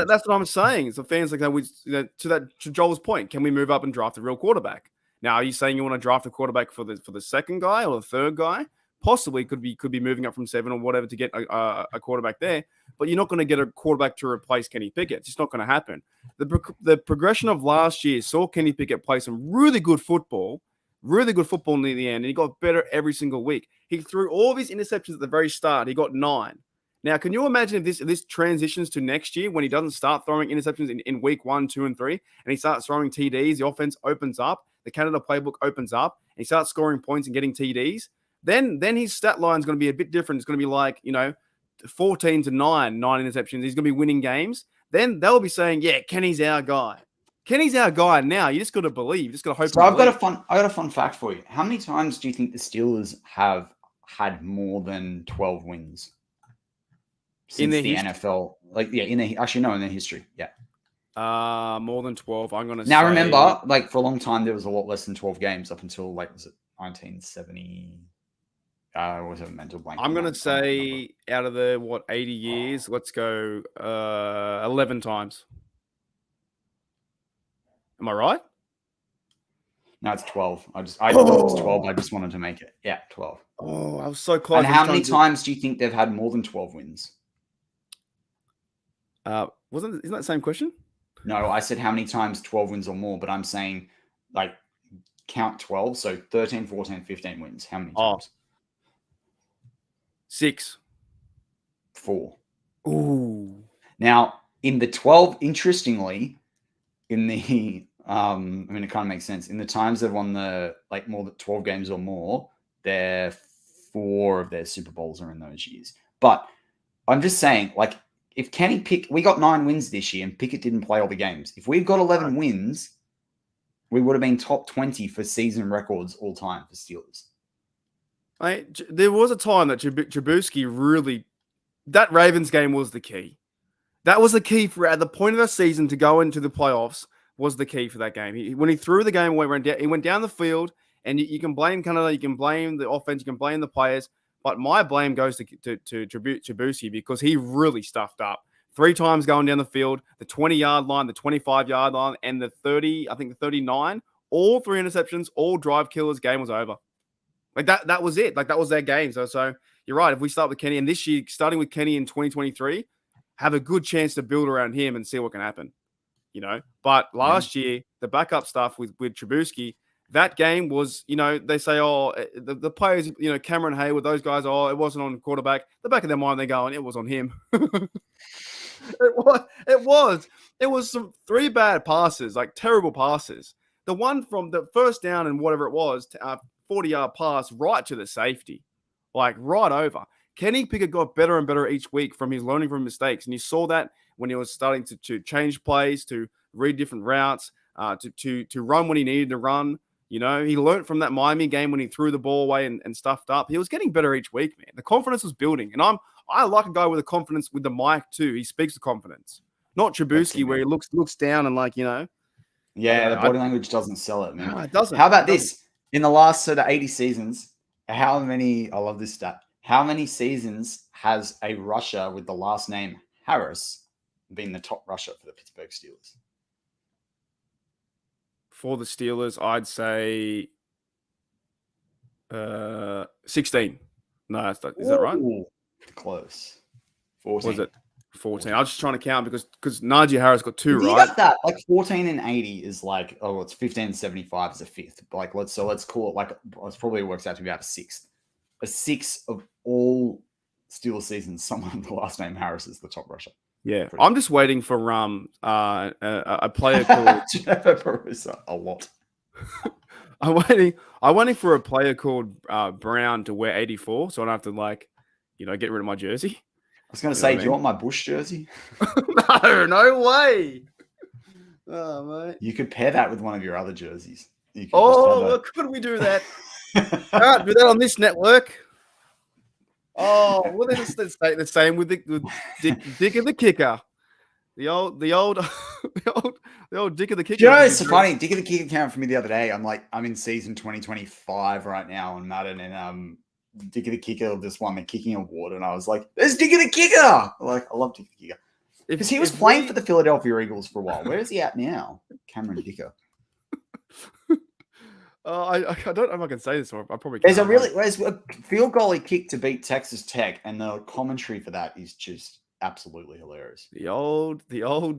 that's what I'm saying. So fans like that. To Joel's point, can we move up and draft a real quarterback? Now, are you saying you want to draft a quarterback for the second guy or the third guy? Possibly could be moving up from 7 or whatever to get a quarterback there, but you're not going to get a quarterback to replace Kenny Pickett. It's just not going to happen. The progression of last year saw Kenny Pickett play some really good football near the end, and he got better every single week. He threw all of his interceptions at the very start. He got 9. Now, can you imagine if this transitions to next year when he doesn't start throwing interceptions in week 1, 2, and 3, and he starts throwing TDs, the offense opens up, the Canada playbook opens up, and he starts scoring points and getting TDs, then his stat line is going to be a bit different. It's going to be like, 14-9, 9 interceptions. He's going to be winning games. Then they'll be saying, yeah, Kenny's our guy. Kenny's our guy now. You just got to believe. You just got to hope. So I got a fun fact for you. How many times do you think the Steelers have had more than 12 wins since the NFL? Like, yeah, in their history. Yeah. More than 12. I'm going to now remember, like for a long time, there was a lot less than 12 games up until was it 1970? Was it a mental blank? I'm going to say out of the 80 years, let's go 11 times. Am I right? No, it's 12. I thought it was 12. I just wanted to make it. Yeah, 12. Oh, I was so close. And how many times do you think they've had more than 12 wins? Isn't that the same question? No, I said how many times 12 wins or more, but I'm saying like count 12. So 13, 14, 15 wins. How many times? 6. 4. Ooh. Now, in the 12, interestingly, in the it kind of makes sense. In the times they've won the more than 12 games or more, 4 of their Super Bowls are in those years. But I'm just saying, like, if Kenny Pickett, we got 9 wins this year, and Pickett didn't play all the games. If we've got 11 wins, we would have been top 20 for season records all time for Steelers. There was a time that Trubisky really, that Ravens game was the key. That was the key for at the point of the season to go into the playoffs was the key for that game. When he threw the game away, he went down the field, and you can blame Canada, you can blame the offense, you can blame the players, but my blame goes to Trubisky because he really stuffed up. 3 times going down the field, the 20-yard line, the 25-yard line, and the 30, I think the 39, all 3 interceptions, all drive killers, game was over. Like that was it. Like that was their game. So you're right. If we start with Kenny, and this year, starting with Kenny in 2023, have a good chance to build around him and see what can happen. But last year, the backup stuff with Trubisky, that game was, they say, the players, Cameron Hayward, those guys, it wasn't on quarterback. The back of their mind, they're going, it was on him. It was some 3 bad passes, like terrible passes. The one from the first down and whatever it was, 40-yard pass right to the safety, like right over. Kenny Pickett got better and better each week from his learning from mistakes. And you saw that when he was starting to change plays, to read different routes, to run when he needed to run. He learned from that Miami game when he threw the ball away and stuffed up. He was getting better each week, man. The confidence was building. And I like a guy with a confidence with the mic too. He speaks the confidence. Not Trubisky, where he looks down and Yeah, the body language doesn't sell it, man. No, it doesn't. How about this? In the last sort of 80 seasons, I love this stat. How many seasons has a rusher with the last name Harris been the top rusher for the Pittsburgh Steelers? For the Steelers, I'd say 16. No, is that right? Close. 14. Was it 14? I was just trying to count because Najee Harris got 2, you right? Got that. Like 14 and 80 is like, it's 15 and 75 is a 5th. Like let's call it like it probably works out to be about a 6th. A 6 of all Steelers seasons, someone with the last name Harris is the top rusher. Yeah, I'm just waiting for a player called a lot. I'm waiting for a player called Brown to wear 84, so I don't have to get rid of my jersey. I was going to say, do you want my Bush jersey? No way. Oh, mate. You could pair that with one of your other jerseys. Could we do that? Can't do that on this network. Oh, well, then it's the same with Dick of the Kicker. The old Dick of the Kicker. You know, it's so funny. Dick of the Kicker came for me the other day. I'm in season 2025 right now on Madden, and Dick of the Kicker just won the kicking award, and I was like, "There's Dick of the Kicker!" Like, I love Dick of the Kicker because he was playing for the Philadelphia Eagles for a while. Where is he at now? Cameron Dicker. I don't know if I can say this, or I probably can't. There's a field goal he kicked to beat Texas Tech, and the commentary for that is just absolutely hilarious. The old. Do you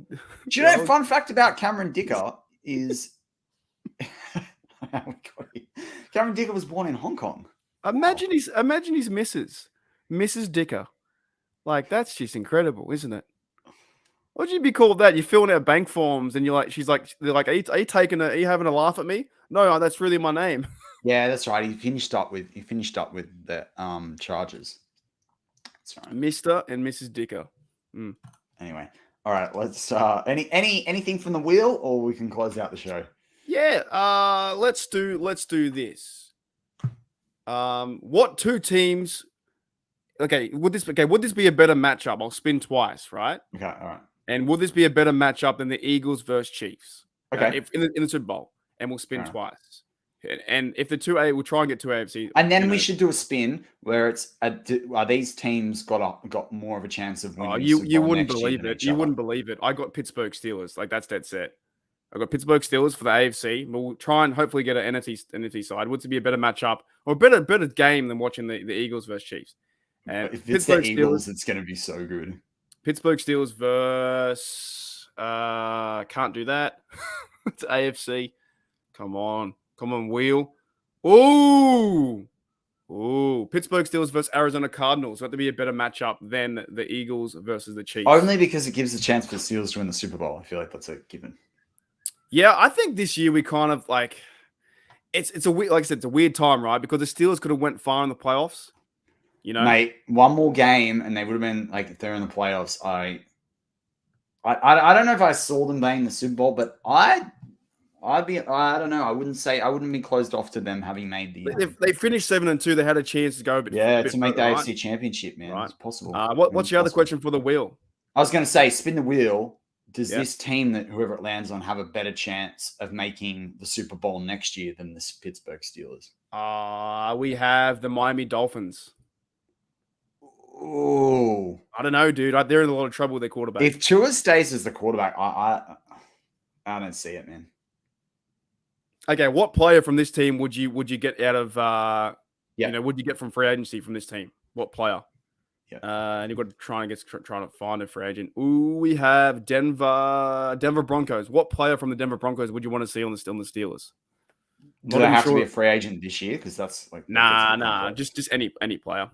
know? Fun fact about Cameron Dicker is Cameron Dicker was born in Hong Kong. Imagine his Mrs. Dicker. Like, that's just incredible, isn't it? What'd you be called that? You're filling out bank forms, and they're like, are you having a laugh at me? No, that's really my name. Yeah, that's right. He finished up with the Chargers. That's right. Mr. and Mrs. Dicker. Anyway, all right. Let's anything from the wheel, or we can close out the show. Yeah. Let's do this. What 2 teams? Okay. Would this be a better matchup? I'll spin twice, right? Okay. All right. And would this be a better matchup than the Eagles versus Chiefs? Okay. In the Super Bowl, and we'll spin twice. And if the 2A, we'll try and get 2 AFC. And then we should do a spin where it's are these teams got more of a chance of winning? You wouldn't believe it. You wouldn't believe it. I got Pittsburgh Steelers. Like, that's dead set. I got Pittsburgh Steelers for the AFC. We'll try and hopefully get an NFC side. Would it be a better matchup or a better game than watching the Eagles versus Chiefs? And if it's the Eagles, it's going to be so good. Pittsburgh Steelers versus can't do that. It's AFC. Come on, wheel. Ooh. Pittsburgh Steelers versus Arizona Cardinals. That to be a better matchup than the Eagles versus the Chiefs. Only because it gives a chance for the Steelers to win the Super Bowl. I feel like that's a given. Yeah, I think this year we kind of it's a weird, like I said, it's a weird time, right? Because the Steelers could have went far in the playoffs. You know, mate, one more game and they would have been like if they're in the playoffs. I don't know if I saw them playing the Super Bowl, but I don't know. I wouldn't be closed off to them having made the. They finished 7-2. They had a chance to go a bit. To make the further, AFC Championship, man. Right. It's possible. What's your other question for the wheel? I was going to say, spin the wheel. Does this team that whoever it lands on have a better chance of making the Super Bowl next year than the Pittsburgh Steelers? We have the Miami Dolphins. Oh, I don't know, dude. They're in a lot of trouble with their quarterback. If Tua stays as the quarterback, I don't see it, man. Okay, what player from this team would you get out of? Would you get from free agency from this team? What player? Yeah. And you've got to trying to find a free agent. Ooh, we have Denver Broncos. What player from the Denver Broncos would you want to see on the Steelers? Do they have to be a free agent this year? Because that's like nah. Just any player.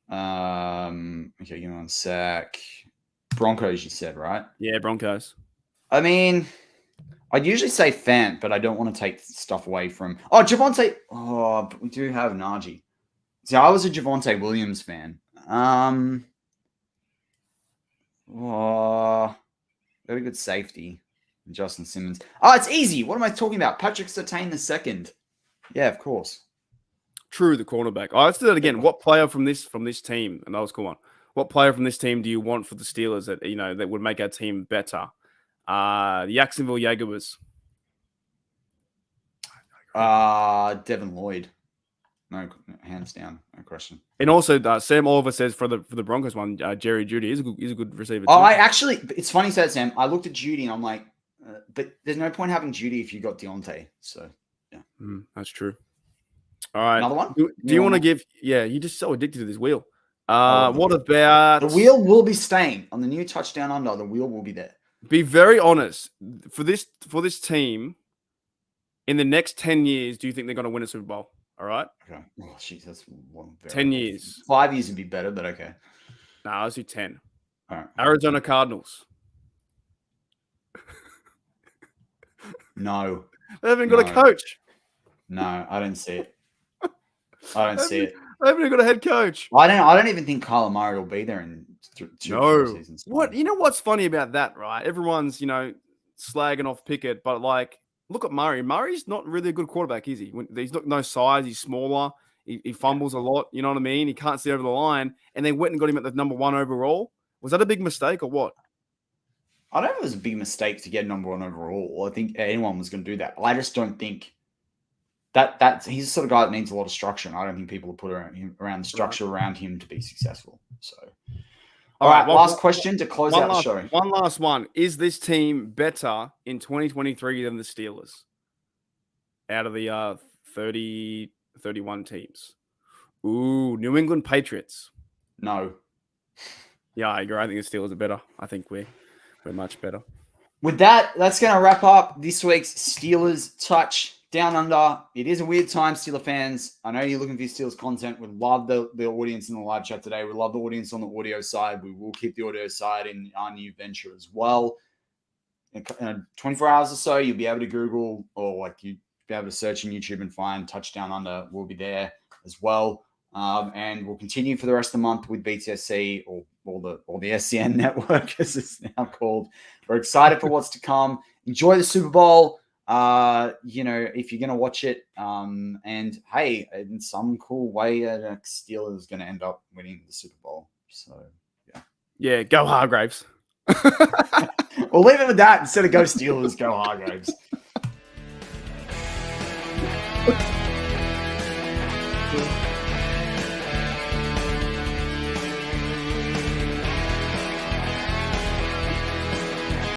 Okay, give me 1 sec. Broncos, you said, right? Yeah, Broncos. I mean, I'd usually say Fant, but I don't want to take stuff away from. Oh, Javonte. Oh, but we do have Najee. See, I was a Javonte Williams fan. Very good safety. Justin Simmons. Oh, it's easy. What am I talking about? Patrick Surtain II. Yeah, of course. True, the cornerback. Let's do that again. What player from this team? And that was a cool one. What player from this team do you want for the Steelers that would make our team better? The Jacksonville Jaguars. Devin Lloyd. No, hands down, no question. And also, Sam Oliver says for the Broncos one, Jerry Jeudy is a good receiver. Oh, it's funny you said, Sam. I looked at Jeudy and I'm like, but there's no point having Jeudy if you got Deontay. So yeah, that's true. All right, another one. Do you want to give? Yeah, you're just so addicted to this wheel. What about the wheel? Will be staying on the new touchdown under. The wheel will be there. Be very honest for this team. In the next 10 years, do you think they're going to win a Super Bowl? All right. Okay. Oh, jeez, that's 10 years. 5 years would be better, but okay. Nah, let's do 10. All right. Arizona Cardinals. No. They haven't got a coach. No, I don't see it. I don't see it. They haven't got a head coach. I don't even think Kyler Murray will be there in 2 seasons. What? You know what's funny about that, right? Everyone's, slagging off Pickett, but look at Murray. Murray's not really a good quarterback, is he? He's not no size. He's smaller. He fumbles a lot. You know what I mean? He can't see over the line. And they went and got him at the number 1 overall. Was that a big mistake or what? I don't know if it was a big mistake to get number 1 overall. I think anyone was going to do that. I just don't think that he's the sort of guy that needs a lot of structure. And I don't think people will put around the structure around him to be successful. So, all right, last question to close out the show. One last one. Is this team better in 2023 than the Steelers? Out of the 31 teams. Ooh, New England Patriots. No. Yeah, I agree. I think the Steelers are better. I think we're much better. With that, that's going to wrap up this week's Steelers Touch Down Under. It is a weird time, Steeler fans. I know you're looking for your Steelers content. We love the audience in the live chat today. We love the audience on the audio side. We will keep the audio side in our new venture as well. In 24 hours or so, you'll be able to Google or you'll be able to search in YouTube and find Touchdown Under. We'll be there as well. And we'll continue for the rest of the month with BTSC or the SCN network, as it's now called. We're excited for what's to come. Enjoy the Super Bowl. If you're going to watch it, and hey, in some cool way, Steelers is going to end up winning the Super Bowl. So, yeah. Yeah, go Hargraves. We'll leave it with that. Instead of go Steelers, go Hargraves.